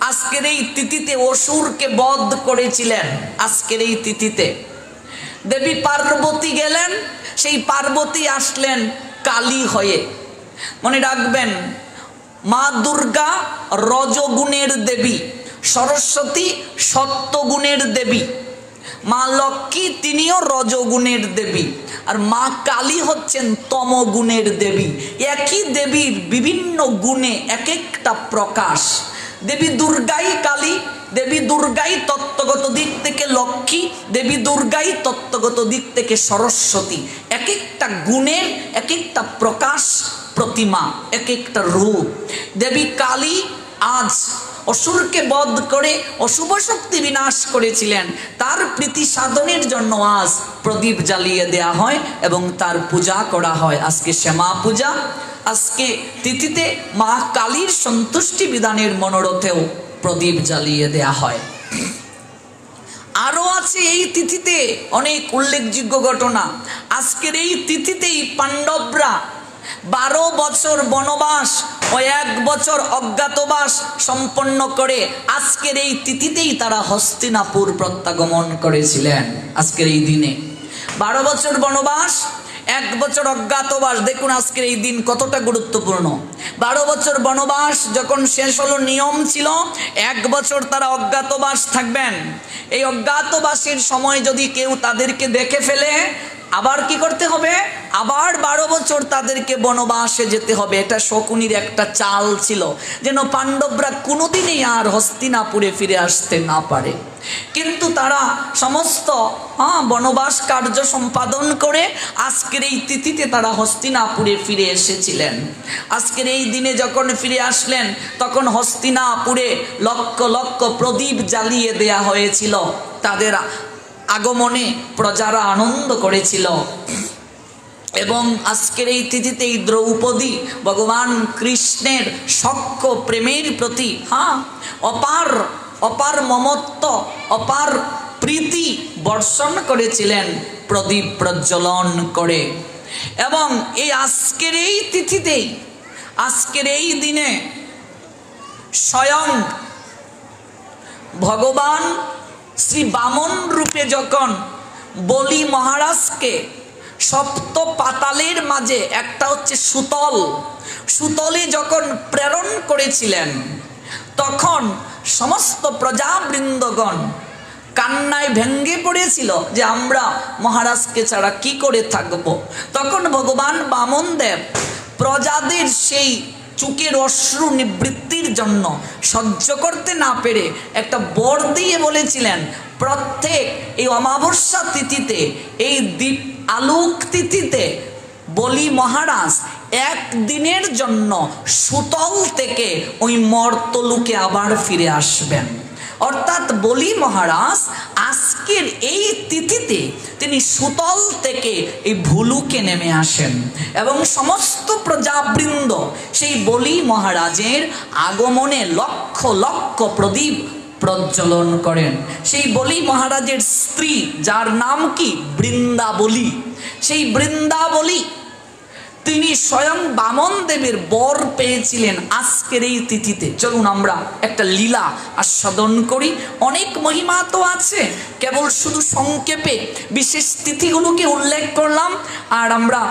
আজকের এই তিথিতে অসুরকে বধ করেছিলেন। আজকের এই তিথিতে দেবী পার্বতী গেলেন, সেই পার্বতী আসলেন কালী হয়ে। মনে রাখবেন, মা দুর্গা রজগুণের দেবী, সরস্বতী সত্যগুণের দেবী, মা লক্ষ্মী তিনিও রজগুণের দেবী, আর মা কালী হচ্ছেন তমগুণের দেবী। একই দেবীর বিভিন্ন গুণে এক একটা প্রকাশ। দেবী দুর্গাই কালী, দেবী দুর্গাই তত্ত্বগত দিক থেকে লক্ষ্মী, দেবী দুর্গাই তত্ত্বগত দিক থেকে সরস্বতী। এক একটা গুণের এক একটা প্রকাশ প্রতিমা, এক একটা রূপ। দেবী কালী আজ অসুরকে বধ করে অশুভ শক্তি বিনাশ করেছিলেন, তার প্রীতি সাধনের জন্য আজ প্রদীপ জ্বালিয়ে দেয়া হয় এবং তার পূজা করা হয়। আজকে শ্যামা পূজা, আজকে তিথিতে মা কালীর সন্তুষ্টি বিধানের মনোরথেও প্রদীপ জ্বালিয়ে দেয়া হয়। আরো আছে এই তিথিতে অনেক উল্লেখযোগ্য ঘটনা। আজকের এই তিথিতেই পাণ্ডবরা 12 বছর বনবাস ও 1 বছর অজ্ঞাতবাস সম্পন্ন করে আজকের এই তিথিতেই তারা হস্তিনাপুর প্রত্যাগমন করেছিলেন। আজকের এই দিনে 12 বছর বনবাস, 1 বছর অজ্ঞাতবাস। দেখুন আজকের এই দিন কতটা গুরুত্বপূর্ণ। 12 বছর বনবাস যখন শেষ হলো, নিয়ম ছিল 1 বছর তারা অজ্ঞাতবাস থাকবেন। এই অজ্ঞাতবাসের সময় যদি কেউ তাদেরকে দেখে ফেলে, আবার কি করতে হবে, আবার 12 বছর তাদেরকে বনবাসে যেতে হবে। এটা শকুনির একটা চাল ছিল, যেন পাণ্ডবরা কোনোদিনই আর হস্তিনাপুরে ফিরে আসতে না পারে। কিন্তু তারা সমস্ত বনবাস কার্য সম্পাদন করে আজকের এই তিথিতে তারা হস্তিনাপুরে ফিরে এসেছিলেন। আজকের এই দিনে যখন ফিরে আসলেন, তখন হস্তিনাপুরে লক্ষ লক্ষ প্রদীপ জ্বালিয়ে দেয়া হয়েছিল। তাদের আগমনে প্রজারা আনন্দ করেছিল। এবং আজকের এই তিথিতেই দ্রৌপদী ভগবান কৃষ্ণের সখ্য প্রেমের প্রতি অপার অপার মমত্ব, অপার প্রীতি বর্ষণ করেছিলেন প্রদীপ প্রজ্বলন করে। এবং এই আজকের এই তিথিতেই, আজকের এই দিনে স্বয়ং ভগবান শ্রী বামন রূপে যখন বলি মহারাজকে সপ্ত পাতালের মাঝে, একটা হচ্ছে সুতল, সুতলে যখন প্রেরণ করেছিলেন তখন সমস্ত প্রজাবৃন্দগণ কান্নায় ভেঙ্গে পড়েছিল যে আমরা মহারাজকে ছাড়া কি করে থাকব। তখন ভগবান বামনদেব প্রজাদের সেই চোখের অশ্রু নিবৃত্তির জন্য সহ্য করতে না পেরে একটা বর দিয়ে বলেছিলেন, প্রত্যেক এই অমাবস্যা তিথিতে, এই দীপ আলোক তিথিতে বলি মহারাজ একদিনের জন্য সুতল থেকে ওই মর্তলোকে আবার ফিরে আসবেন। অর্থাৎ বলি মহারাজ আজকের এই তিথিতে তিনি সুতল থেকে এই ভুলুকে নেমে আসেন এবং সমস্ত প্রজাবৃন্দ সেই বলি মহারাজের আগমনে লক্ষ লক্ষ প্রদীপ প্রজ্বলন করেন। সেই বলি মহারাজের স্ত্রী, যার নাম কি বৃন্দাবলী, সেই বৃন্দাবলী তিনি স্বয়ং বামন দেবের বর পেয়েছিলেন আজকের এই তিথিতে। চলুন আমরা একটা লীলা আস্বাদন করি। অনেক মহিমা তো আছে, কেবল শুধু সংক্ষেপে বিশেষ তিথিগুলোকে উল্লেখ করলাম, আর আমরা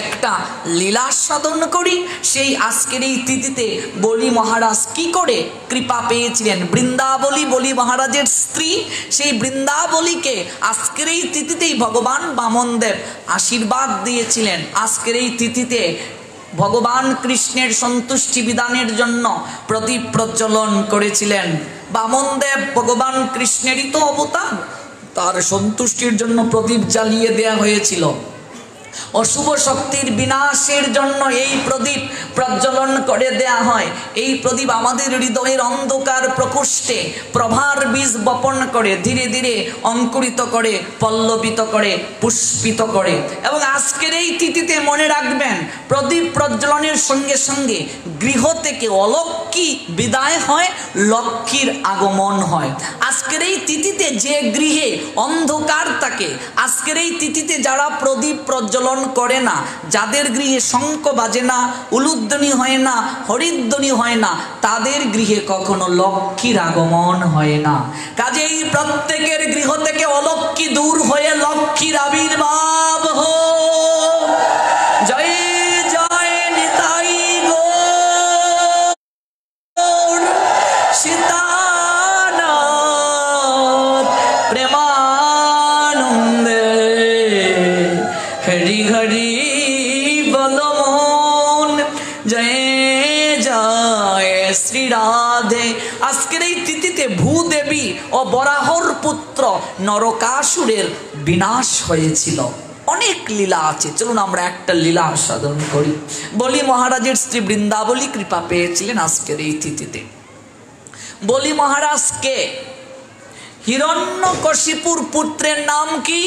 একটা লীলা আস্বাদন করি। সেই আজকের এই তিথিতে বলি মহারাজ কি করে কৃপা পেয়েছিলেন। বৃন্দাবলী বলি মহারাজের স্ত্রী, সেই বৃন্দাবলীকে আজকের এই তিথিতেই ভগবান বামনদেব আশীর্বাদ দিয়েছিলেন। আজকের এই তিথিতে ভগবান কৃষ্ণের সন্তুষ্টি বিধানের জন্য প্রদীপ প্রজ্বলন করেছিলেন। বামনদেব ভগবান কৃষ্ণেরই তো অবতার, তার সন্তুষ্টির জন্য প্রদীপ জ্বালিয়ে দেয়া হয়েছিল। অশুভ শক্তির বিনাশের জন্য এই প্রদীপ প্রজ্বলন করে দেয়া হয়। এই প্রদীপ আমাদের হৃদয়ের অন্ধকার প্রকোষ্ঠে প্রভার বীজ বপন করে, ধীরে ধীরে অঙ্কুরিত করে, পল্লবিত করে, পুষ্পিত করে। এবং আজকের এই তিথিতে মনে রাখবেন, প্রদীপ প্রজ্বলনের সঙ্গে সঙ্গে গৃহ থেকে অলক্ষ্মী বিদায় হয়, লক্ষ্মীর আগমন হয়। আজকের এই তিথিতে যে গৃহে অন্ধকার থাকে, আজকের এই তিথিতে যারা প্রদীপ প্রজ্বলন করে না, যাদের গৃহে শঙ্খ বাজে না, উলুধ্বনি হয় না, হরিধ্বনি হয় না, তাদের গৃহে কখনো লক্ষ্মীর আগমন হয় না। কাজেই প্রত্যেকের গৃহ থেকে অলক্ষ্মী দূর হয়ে লক্ষ্মীর আবির্ভাব হোক। জয় জয় নিতাই গৌর সীতানাথ প্রেমানন্দে হরি হরি বল মন। জয় জয় শ্রী রাধে। আজকের এই তিথিতে ভূদেবী ও বরাহর পুত্র নরকাসুরের বিনাশ হয়েছিল। অনেক লীলা আছে, চলুন আমরা একটা লীলা আস্বাদন করি। বলি মহারাজের স্ত্রী বৃন্দাবলী কৃপা পেয়েছিলেন আজকের এই তিথিতে। বলি মহারাজকে হিরণ্যকশিপুর পুত্রের নাম কি?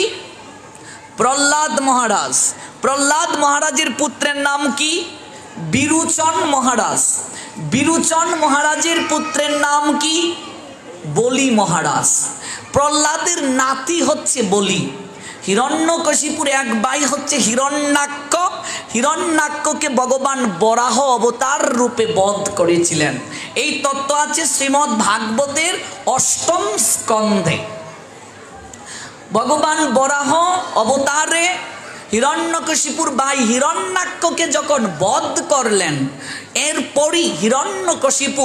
প্রহ্লাদ মহারাজ। প্রহ্লাদ মহারাজের পুত্রের নাম কি? বিরুচন মহারাজ। বিরুচন মহারাজের পুত্রের নাম কি? বলি মহারাজ। প্রহ্লাদের নাতি হচ্ছে বলি। হিরণ্যকশিপুর এক ভাই হচ্ছে হিরণ্যাক্ষ। হিরণ্যাক্ষকে ভগবান বরাহ অবতার রূপে বধ করেছিলেন। এই তত্ত্ব আছে শ্রীমদ্ ভাগবতের ৮ম স্কন্ধে। ভগবান বরাহ অবতারে হিরণ্যকশিপুর ভাই হিরণ্যাক্ষকে যখন বধ করলেন, এরপরই হিরণ্যকশিপু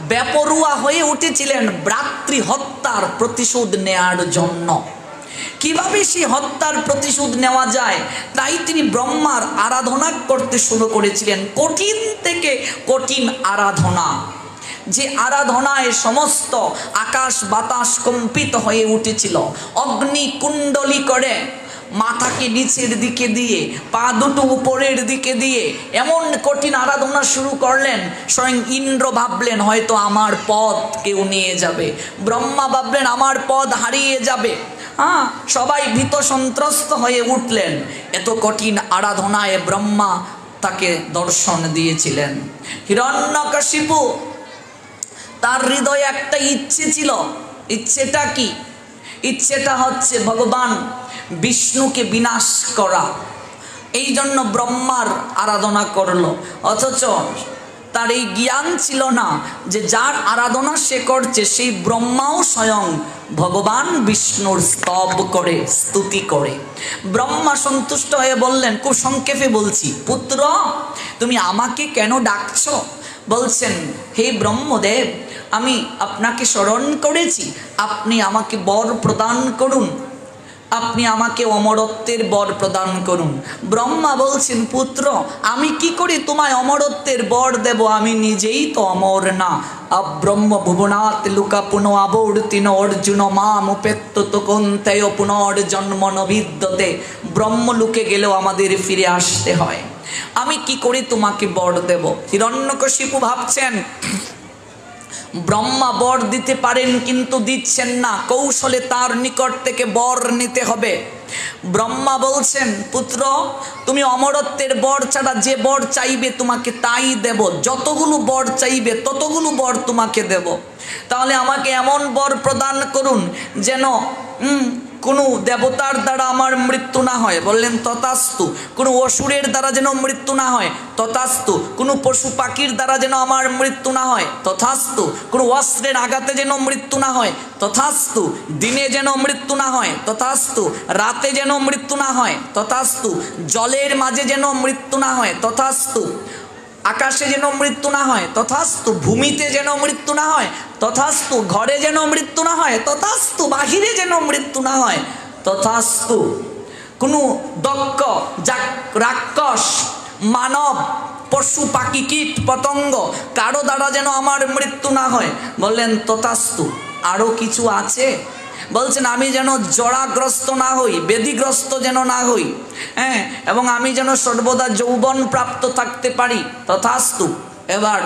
বেপরুয়া হয়ে উঠেছিলেন ভ্রাতৃ হত্যার প্রতিশোধ নেয়ার জন্য। কিভাবে সেই হত্যার প্রতিশোধ নেওয়া যায়, তাই তিনি ব্রহ্মার আরাধনা করতে শুরু করেছিলেন। কঠিন থেকে কঠিন আরাধনা, যে আরাধনায় সমস্ত আকাশ বাতাস কম্পিত হয়ে উঠেছিল। অগ্নি কুণ্ডলী করে মাথাকে নিচের দিকে দিয়ে, পা দুটো উপরের দিকে দিয়ে এমন কঠিন আরাধনা শুরু করলেন। স্বয়ং ইন্দ্র ভাবলেন হয়তো আমার পদ কেউ নিয়ে যাবে, ব্রহ্মা ভাবলেন আমার পদ হারিয়ে যাবে। সবাই ভীত সন্ত্রস্ত হয়ে উঠলেন। এত কঠিন আরাধনায় ব্রহ্মা তাকে দর্শন দিয়েছিলেন। হিরণ্যকশিপু তার হৃদয়ে একটা ইচ্ছে ছিল। ইচ্ছেটা কি? ইচ্ছেটা হচ্ছে ভগবান বিষ্ণুকে বিনাশ করা। এই জন্য ব্রহ্মার আরাধনা করলো। অথচ তার এই জ্ঞান ছিল না যে যার আরাধনা সে করছে সেই ব্রহ্মাও স্বয়ং ভগবান বিষ্ণুর স্তব করে, স্তুতি করে। ব্রহ্মা সন্তুষ্ট হয়ে বললেন, খুব সংক্ষেপে বলছি, পুত্র তুমি আমাকে কেন ডাকছো? বলছেন, হে ব্রহ্মদেব, আমি আপনাকে স্মরণ করেছি, আপনি আমাকে বর প্রদান করুন, আপনি আমাকে অমরত্বের বর প্রদান করুন। ব্রহ্মা বলছেন, পুত্র আমি কি করে তোমায় অমরত্বের বর দেব, আমি নিজেই তো অমর না। ব্রহ্ম ভুবনাৎ লুকা পুনঃ আবর্তিন অর্জুন মাম উপেত্ত কন্তেয় পুনর্জন্ম নবিদ্যতে। ব্রহ্মলোকে গেলেও আমাদের ফিরে আসতে হয়, আমি কি করে তোমাকে বর দেব? হিরণ্যকশিপু ভাবছেন ব্রহ্মা বর দিতে পারেন কিন্তু দিচ্ছেন না, কৌশলে তার নিকট থেকে বর নিতে হবে। ব্রহ্মা বলছেন, পুত্র তুমি অমরত্বের বর ছাড়া যে বর চাইবে তোমাকে তাই দেব, যতগুলো বর চাইবে ততগুলো বর তোমাকে দেব। তাহলে আমাকে এমন বর প্রদান করুন যেন কোনো দেবতার দ্বারা আমার মৃত্যু না হয়। বললেন, তথাস্তু। কোনো অসুরের দ্বারা যেন মৃত্যু না হয়, তথাস্তু। কোনো পশু পাখির দ্বারা যেন আমার মৃত্যু না হয়, তথাস্তু। কোনো অস্ত্রের আঘাতে যেন মৃত্যু না হয়, তথাস্তু। দিনে যেন মৃত্যু না হয়, তথাস্তু। রাতে যেন মৃত্যু না হয়, তথাস্তু। জলের মাঝে যেন মৃত্যু না হয়, তথাস্তু। আকাশে যেন মৃত্যু না হয়, তথাস্তু। ভূমিতে যেন মৃত্যু না হয়, তথাস্তু। ঘরে যেন মৃত্যু না হয়, তথাস্তু। বাহিরে যেন মৃত্যু না হয়, তথাস্তু। কোনো দক্ষ রাক্ষস, মানব, পশু পাখি, কীট পতঙ্গ কারো দ্বারা যেন আমার মৃত্যু না হয়। বললেন, তথাস্তু। আরও কিছু আছে? বলছেন, আমি যেন জরাগ্রস্ত না হই, ব্যাধিগ্রস্ত যেন না হই, হ্যাঁ, এবং আমি যেন সর্বদা যৌবন প্রাপ্ত থাকতে পারি, তথাস্তু। এবার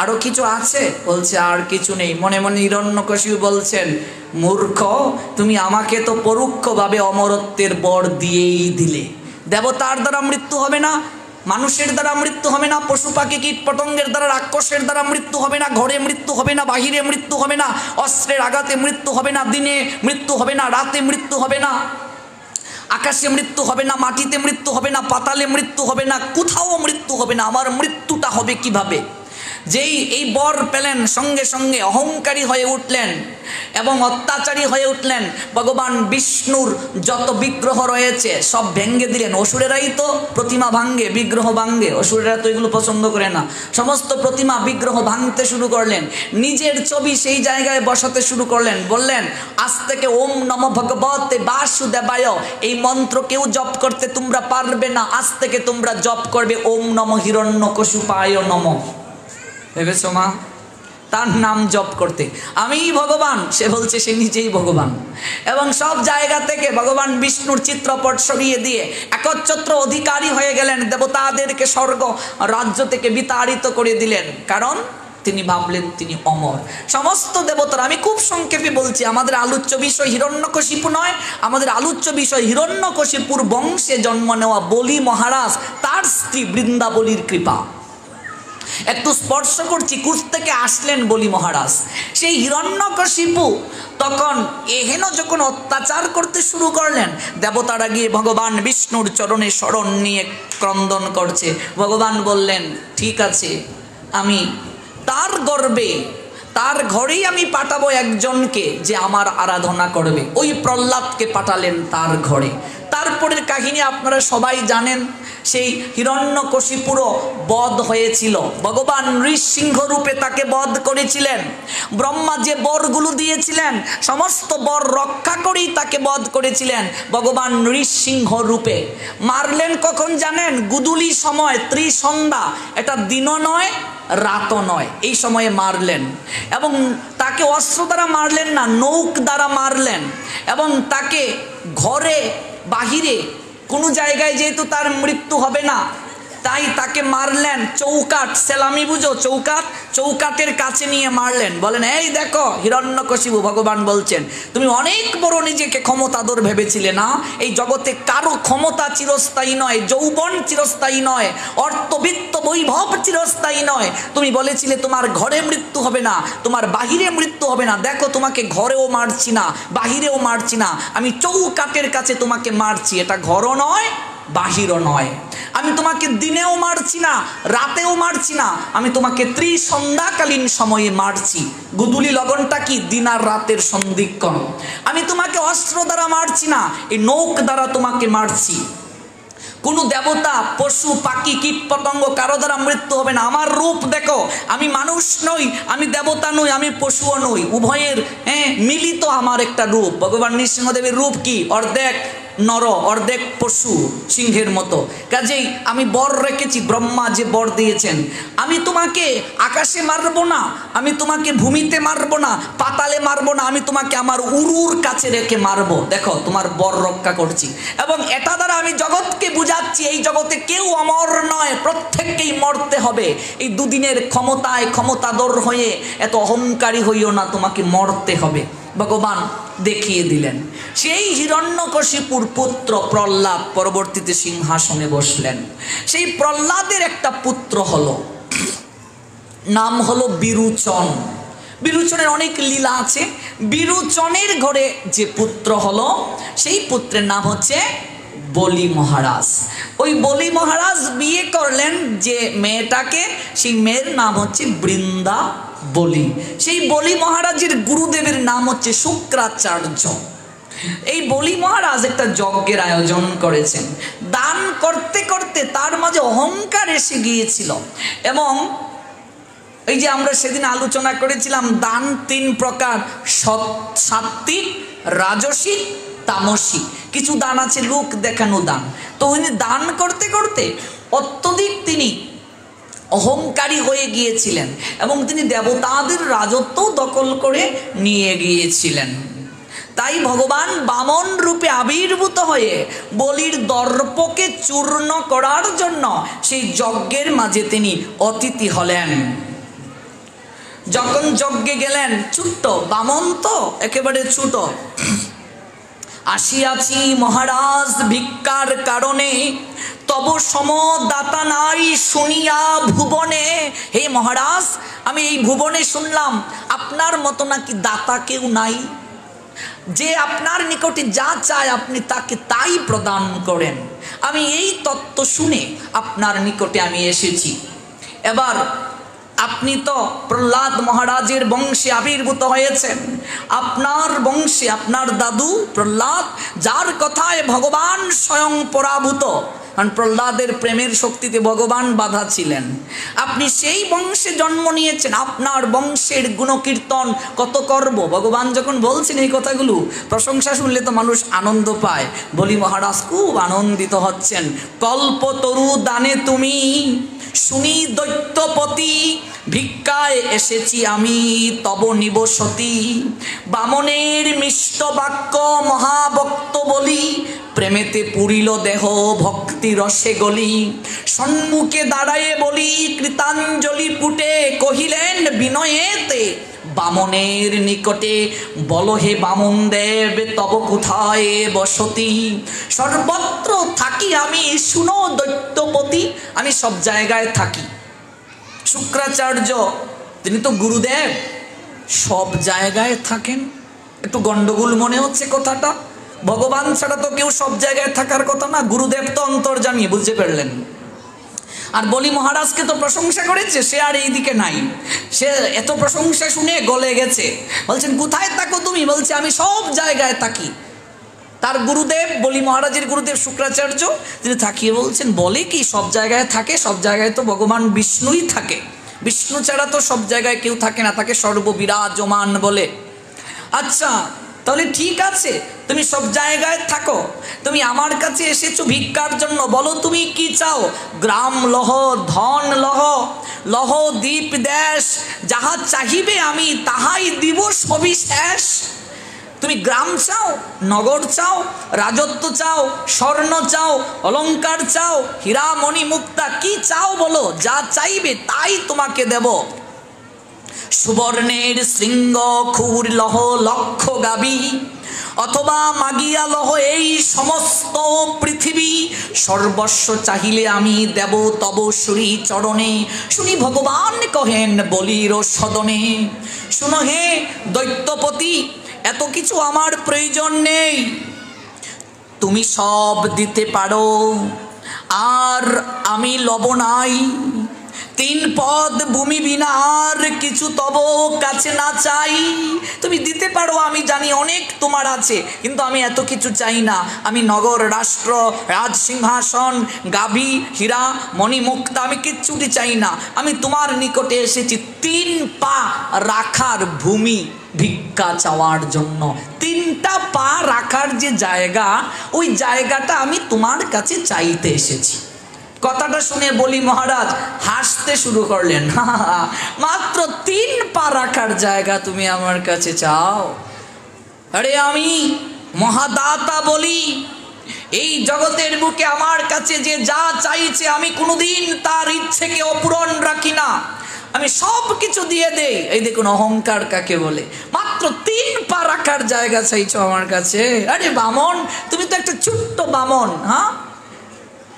আরও কিছু আছে? বলছে, আর কিছু নেই। মনে মনে হিরণ্যকশিপু বলছেন, মূর্খ, তুমি আমাকে তো পরোক্ষভাবে অমরত্বের বর দিয়েই দিলে। দেবতার দ্বারা মৃত্যু হবে না, মানুষের দ্বারা মৃত্যু হবে না, পশু পাখি কীট পতঙ্গের দ্বারা, রাক্ষসের দ্বারা মৃত্যু হবে না, ঘরে মৃত্যু হবে না, বাহিরে মৃত্যু হবে না, অস্ত্রের আঘাতে মৃত্যু হবে না, দিনে মৃত্যু হবে না, রাতে মৃত্যু হবে না, আকাশে মৃত্যু হবে না, মাটিতে মৃত্যু হবে না, পাতালে মৃত্যু হবে না, কোথাও মৃত্যু হবে না। আমার মৃত্যুটা হবে কিভাবে? যেই এই বর পেলেন সঙ্গে সঙ্গে অহংকারী হয়ে উঠলেন এবং অত্যাচারী হয়ে উঠলেন। ভগবান বিষ্ণুর যত বিগ্রহ রয়েছে সব ভেঙ্গে দিলেন। অসুরেরাই তো প্রতিমা ভাঙ্গে, বিগ্রহ ভাঙ্গে, অসুরেরা তো এগুলো পছন্দ করে না। সমস্ত প্রতিমা বিগ্রহ ভাঙতে শুরু করলেন, নিজের ছবি সেই জায়গায় বসাতে শুরু করলেন। বললেন, আজ থেকে ওম নম ভগবতে বাসুদেবায় এই মন্ত্র কেউ জপ করতে তোমরা পারবে না, আজ থেকে তোমরা জপ করবে ওম নম হিরণ্যকশিপায় নম। ভেবেছো মা? তার নাম জপ করতে, আমিই ভগবান। সে বলছে সে নিজেই ভগবান, এবং সব জায়গা থেকে ভগবান বিষ্ণুর চিত্রপট সরিয়ে দিয়ে একচ্ছত্র অধিকারী হয়ে গেলেন, দেবতাদেরকে স্বর্গ রাজ্য থেকে বিতাড়িত করে দিলেন। কারণ তিনি ভাবলেন তিনি অমর। সমস্ত দেবতারা, আমি খুব সংক্ষেপে বলছি, আমাদের আলোচ্য বিষয় হিরণ্যকশিপু নয়, আমাদের আলোচ্য বিষয় হিরণ্যকশিপুর বংশে জন্ম নেওয়া বলি মহারাজ, তার স্ত্রী বৃন্দাবলীর কৃপা। একটু স্পর্শ করছি, কুশ থেকে আসলেন বলি মহারাজ। সেই হিরণ্যকশিপু তখন এহেন যখন অত্যাচার করতে শুরু করলেন, দেবতারা গিয়ে ভগবান বিষ্ণুর চরণে শরণ নিয়ে ক্রন্দন করছে। ভগবান বললেন, ঠিক আছে, আমি তার গর্বে, তার ঘরেই আমি পাঠাবো একজনকে যে আমার আরাধনা করবে। ওই প্রহ্লাদকে পাঠালেন তার ঘরে। তারপরের কাহিনী আপনারা সবাই জানেন। সেই হিরণ্যকশিপুরও বধ হয়েছিল, ভগবান নৃসিংহ রূপে তাকে বধ করেছিলেন। ব্রহ্মা যে বরগুলো দিয়েছিলেন সমস্ত বর রক্ষা করেই তাকে বধ করেছিলেন ভগবান নৃসিংহ রূপে। মারলেন কখন জানেন? গুদুলি সময়, ত্রিসন্ধ্যা, এটা দিনও নয় রাতও নয়, এই সময়ে মারলেন। এবং তাকে অস্ত্র দ্বারা মারলেন না, নৌক দ্বারা মারলেন। এবং তাকে ঘরে বাহিরে কোনো জায়গায় যেহেতু তার মৃত্যু হবে না, তাই তাকে মারলেন চৌকাঠ, সেলামি বুঝো, চৌকাঠ, চৌকাঠের কাছে নিয়ে মারলেন। বলেন, এই দেখো হিরণ্যকশিপু, ভগবান বলছেন তুমি অনেক বড় নিজেকে ক্ষমতাধর ভেবেছিলে না? এই জগতে কারো ক্ষমতা চিরস্থায়ী নয়, যৌবন চিরস্থায়ী নয়, অর্থবিত্ত বৈভব চিরস্থায়ী নয়। তুমি বলেছিলে তোমার ঘরে মৃত্যু হবে না, তোমার বাহিরে মৃত্যু হবে না। দেখো তোমাকে ঘরেও মারছি না, বাহিরেও মারছি না, আমি চৌকাঠের কাছে তোমাকে মারছি। এটা ঘরও নয়, বাহিরও নয়। আমি তোমাকে দিনেও মারছি না, রাতেও মারছি না, আমি তোমাকে ত্রিসন্ধ্যাকালীন সময়ে মারছি। গুদুলি লগনটা কি? দিন আর রাতের সন্ধিক্ষণ। আমি তোমাকে অস্ত্র দ্বারা মারছি না, এই নৌক দ্বারা তোমাকে মারছি। কোনো দেবতা, পশু, পাখি, কীট পতঙ্গ কারো দ্বারা মৃত্যু হবে না। আমার রূপ দেখো, আমি মানুষ নই, আমি দেবতা নই, আমি পশুও নই, উভয়ের মিলিত আমার একটা রূপ। ভগবান নৃসিংহদেবের রূপ কি? অর্ধেক নর অর্ধেক পশু, সিংহের মতো। কাজেই আমি বর রেখেছি, ব্রহ্মা যে বর দিয়েছেন, আমি তোমাকে আকাশে মারবো না, আমি তোমাকে ভূমিতে মারবো না, পাতালে মারবো না, আমি তোমাকে আমার উরুর কাছে রেখে মারবো। দেখো তোমার বর রক্ষা করছি, এবং এটা দ্বারা আমি জগৎকে বুঝাচ্ছি এই জগতে কেউ অমর নয়, প্রত্যেককেই মরতে হবে। এই দুদিনের ক্ষমতায় ক্ষমতাধর হয়ে এত অহংকারী হইও না, তোমাকে মরতে হবে। ভগবান দেখিয়ে দিলেন। সেই হিরণ্যকশিপুর পুত্র প্রহ্লাদ পরবর্তীতে সিংহাসনে বসলেন। সেই প্রহ্লাদের একটা পুত্র হলো, নাম হলো বিরুচন। বিরুচনের অনেক লীলা আছে। বিরুচনের ঘরে যে পুত্র হলো, সেই পুত্রের নাম হচ্ছে বলি মহারাজ। ওই বলি মহারাজ বিয়ে করলেন যে মেয়েটাকে, সেই মেয়ের নাম হচ্ছে বৃন্দা বলি। সেই বলি মহারাজের গুরুদেবের নাম হচ্ছে শুক্রাচার্য। এই বলি মহারাজ একটা যজ্ঞের আয়োজন করেছেন। দান করতে করতে তার মাঝে অহংকার এসে গিয়েছিল, এবং এই যে আমরা সেদিন আলোচনা করেছিলাম দান তিন প্রকার, সাত্ত্বিক, রাজসিক, তামসিক। কিছু দান আছে লোক দেখানো দান। তো উনি দান করতে করতে অত্যধিক তিনি অহংকারী হয়ে গিয়েছিলেন, এবং তিনি দেবতাদের রাজত্ব দখল করে নিয়ে গিয়েছিলেন। তাই ভগবান বামন রূপে আবির্ভূত হয়ে বলির দর্পকে চূর্ণ করার জন্য সেই যজ্ঞের মাঝে তিনি অতিথি হলেন। যখন যজ্ঞে গেলেন, ছোট্ট বামন তো একেবারে ছোট, আসিয়াছি মহারাজ ভিক্ষার কারণে, তব সম দাতা নাই শুনিয়া ভুবনে। হে মহারাজ, আমি এই ভুবনে শুনলাম আপনার মতো নাকি দাতা কেউ নাই, যে আপনার নিকটে যা চায় আপনি তাকে তাই প্রদান করেন। আমি এই তত্ত্ব শুনে আপনার নিকটে আমি এসেছি। এবার আপনি তো প্রহ্লাদ মহারাজের বংশে আবির্ভূত হয়েছেন, আপনার বংশে আপনার দাদু প্রহ্লাদ, যার কথায় ভগবান স্বয়ং পরাভূত, কারণ প্রহ্লাদের প্রেমের শক্তিতে ভগবান বাধা ছিলেন। আপনি সেই বংশে জন্ম নিয়েছেন, আপনার বংশের গুণকীর্তন কত করব। ভগবান যখন বলছেন এই কথাগুলো, প্রশংসা শুনলে তো মানুষ আনন্দ পায়। বলি মহারাজ খুব আনন্দিত হচ্ছেন। কল্পতরু দানে তুমি শুনি দৈত্যপতি, ভিক্ষায় এসেছি আমি তব নিবসতি। বামনের মিষ্ট বাক্য মহাভক্ত বলি, প্রেমেতে পুরিল দেহ ভক্তি রসে গলি। সম্মুখে দাঁড়ায়ে বলি কৃতাঞ্জলি পুটে, কহিলেন বিনয়েতে বামনের নিকটে, বল হে বামন দেব তব কোথায় বসতি। সর্বত্র থাকি আমি শুনো দৈত্যপতি, আমি সব জায়গায় থাকি। শুক্রাচার্য তিনি তো গুরুদেব, সব জায়গায় থাকেন। একটু গন্ডগোল মনে হচ্ছে কথাটা। ভগবান ছাড়া তো কেউ সব জায়গায় থাকার কথা না, গুরুদেব তো অন্তর্যামী, বুঝতে পারলেন। আর বলি মহারাজকে তো প্রশংসা করেছে, সে আর এই দিকে নাই। সে এত প্রশংসা শুনে গলে গেছে। বলছেন কোথায় থাকো তুমি? বলছে আমি সব জায়গায় থাকি। তার গুরুদেব, বলি মহারাজের গুরুদেব শুক্রাচার্য, তিনি থাকিয়ে বলছেন বলে কি সব জায়গায় থাকে? সব জায়গায় তো ভগবান বিষ্ণুই থাকে, বিষ্ণু ছাড়া তো সব জায়গায় কেউ থাকে না, তাকে সর্ববিরাজমান বলে। আচ্ছা তাহলে ঠিক আছে, তুমি সব জায়গায় থাকো, তুমি আমার কাছে এসেছো ভিক্ষার জন্য, বলো তুমি কি চাও? গ্রাম লহ, ধন লহ, লহ দ্বীপ দেশ, যাহা চাহিবে আমি তাহাই দিব সবিশেষ। তুমি গ্রাম চাও, নগর চাও, রাজত্ব চাও, স্বর্ণ চাও, অলংকার চাও, হীরা মণি মুক্তা, কি চাও বলো, যা চাইবে তাই তোমাকে দেব। সুবর্ণের শৃঙ্গ খুর লহ লক্ষ গাবি, অথবা মাগিয়া লহ এই সমস্ত পৃথিবী। সর্বস্ব চাহিলে আমি দেব তব শ্রী চরণে। শুনি ভগবান কহেন বলির সদনে, শুনো হে দৈত্যপতি, এত কিছু আমার প্রয়োজন নেই। তুমি সব দিতে পারো, আর আমি লব নাই। 3 পদ ভূমি বিনা আর কিছু তব কাছে না চাই। তুমি দিতে পারো, আমি জানি অনেক তোমার আছে, কিন্তু আমি এত কিছু চাই না। আমি নগর, রাষ্ট্র, রাজ সিংহাসন, গাভী, হীরা, মণিমুক্তা, আমি কিচ্ছুটি চাই না। আমি তোমার নিকটে এসেছি 3 পা রাখার ভূমি ভিক্ষা চাওয়ার জন্য। 3টা পা রাখার যে জায়গা, ওই জায়গাটা আমি তোমার কাছে চাইতে এসেছি। কথাটা শুনে বলি মহারাজ হাসতে শুরু করলেন। মাত্র 3 পা রাখার জায়গা তুমি আমার কাছে চাও? আরে আমি মহাদাতা বলি, এই জগতের বুকে আমার কাছে যে যা চাইছে আমি কোনোদিন তার ইচ্ছেকে অপূরণ রাখি না, আমি সব কিছু দিয়ে দেই। এই দেখুন অহংকার কাকে বলে। মাত্র 3 পা রাখার জায়গা চাইছো আমার কাছে? আরে বামন, তুমি তো একটা ছোট্ট বামন। হ্যাঁ,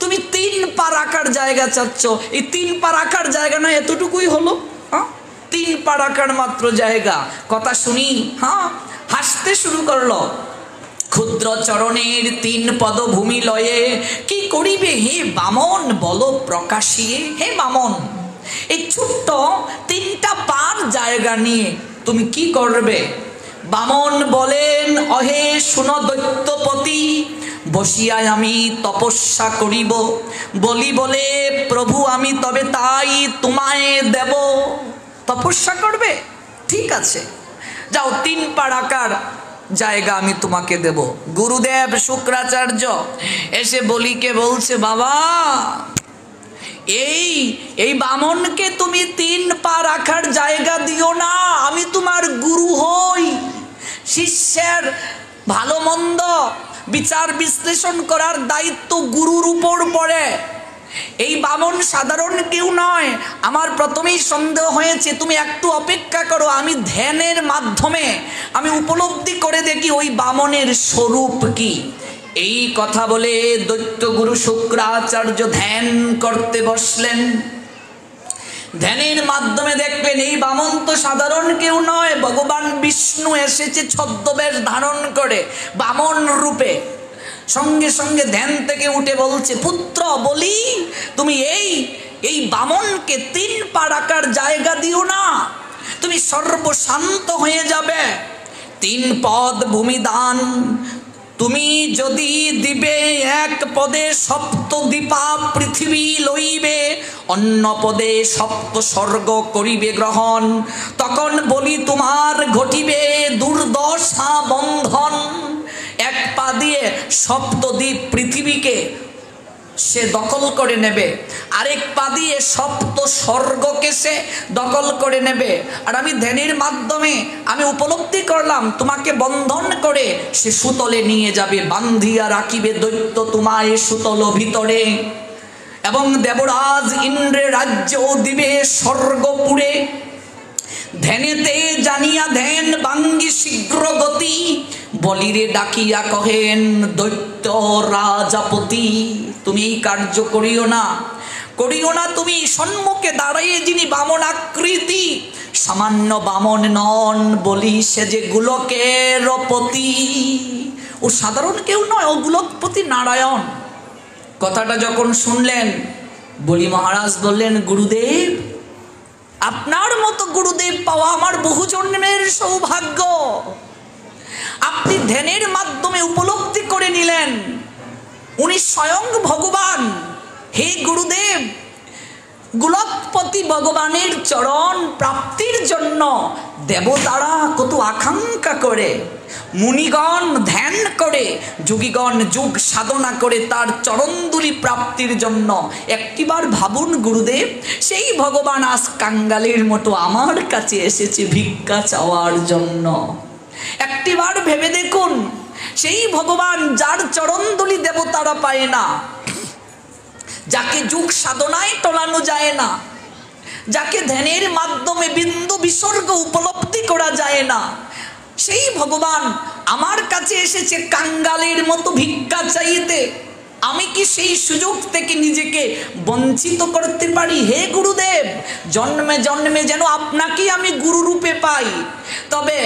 তুমি 3 পা রাখার জায়গা চাচ্ছ। এই 3 পা রাখার জায়গা নয়, এতটুকুই হলো। হ্যাঁ, 3 পা রাখার মাত্র জায়গা। কথা শুনি হাসতে শুরু করলো। ক্ষুদ্র চরণের 3 পদভূমি লয়ে কি করিবে হে বামন, বলো প্রকাশিয়ে। হে বামন, এই ছোট্ট 3টা পার জায়গা নিয়ে তুমি কি করবে? বামন বলেন, অহে শুনো দৈত্যপতি, বসিয়ায় আমি তপস্যা করিব, বলি বলে প্রভু আমি তবে তাই তোমায় দেব। তপস্যা করবে? ঠিক আছে, যাও 3 পা রাখার জায়গা আমি তোমাকে দেব। গুরুদেব শুক্রাচার্য এসে বলিকে বলছে, বাবা এই বামনকে তুমি 3 পা রাখার জায়গা দিও না। আমি তোমার গুরু হই। শিষ্যের ভালো মন্দ বিচার বিশ্লেষণ করার দায়িত্ব গুরুর উপর পড়ে। এই বামন সাধারণ কেউ নয়। আমার প্রথমেই সন্দেহ হয়েছে, তুমি একটু অপেক্ষা করো, আমি ধ্যানের মাধ্যমে আমি উপলব্ধি করে দেখি ওই বামনের স্বরূপ কি। এই কথা বলে দৈত্যগুরু শুক্রাচার্য ধ্যান করতে বসলেন। ধ্যানের মাধ্যমে দেখলেন এই বামন তো সাধারণ কেউ নয়, ভগবান বিষ্ণু এসেছে ছদ্মবেশ ধারণ করে বামন রূপে। সঙ্গে সঙ্গে ধ্যান থেকে উঠে বলছে, পুত্র বলি তুমি এই বামনকে 3 পা রাখার জায়গা দিও না, তুমি সর্বশান্ত হয়ে যাবে। 3 পদ ভূমি দান তুমি যদি দিবে, 1 পদে সপ্তদ্বীপা পৃথিবী লইবে, অন্য পদে 7 স্বর্গ করিবে গ্রহণ। তখন বলি তোমার ঘটিবে দুর্দশা বন্ধন। 1 পা দিয়ে সপ্তদ্বীপ পৃথিবীকে সে দখল করে নেবে, আরেক পা দিয়ে 7 স্বর্গকে সে দখল করে নেবে। আর আমি ধ্যানের মাধ্যমে আমি উপলব্ধি করলাম তোমাকে বন্ধন করে সে সুতলে নিয়ে যাবে, বান্ধিয়া রাখিবে দৈত্য তোমায় সুতল ভিতরে, এবং দেবরাজ ইন্দ্রের রাজ্য দিবে স্বর্গপুরে। ধ্যানেতে জানিয়া ধ্যান বাঙ্গি শীঘ্র গতি, বলিরে ডাকিয়া কহেন দৈত্য রাজাপতি। তুমি এই কার্য করিও না, তুমি সম্মুখে দাঁড়াইয়ে যিনি বামন আকৃতি, সামান্য বামন নন, বলি সে যে গোলকের পতি। ও সাধারণ কেউ নয়, ও গোলকপতি নারায়ণ। কথাটা যখন শুনলেন বলি মহারাজ বললেন, গুরুদেব আপনার মতো গুরুদেব পাওয়া আমার বহু জন্মের সৌভাগ্য। আপনি ধ্যানের মাধ্যমে উপলব্ধি করে নিলেন উনি স্বয়ং ভগবান। হে গুরুদেব, গোলকপতি ভগবানের চরণ প্রাপ্তির জন্য দেবতারা কত আকাঙ্ক্ষা করে, মুনিগণ ধ্যান করে, যোগীগণ যোগ সাধনা করে তার চরণধুলি প্রাপ্তির জন্য। একটিবার ভাবুন গুরুদেব, সেই ভগবান আজ কাঙ্গালের মতো আমার কাছে এসেছে ভিক্ষা চাওয়ার জন্য। একটিবার ভেবে দেখুন, সেই ভগবান যার চরণধুলি দেবতারা পায় না, যাকে যোগ সাধনায় টলানো যায় না, যাকে ধ্যানের মাধ্যমে বিন্দু বিসর্গ উপলব্ধি করা যায় না, সেই ভগবান আমার কাছে এসেছে কাঙ্গালের মতো ভিক্ষা চাইতে। আমি কি সেই সুযোগ থেকে নিজেকে বঞ্চিত করতে পারি? হে গুরুদেব, জন্মে জন্মে যেন আপনাকেই আমি গুরু রূপে পাই। তবে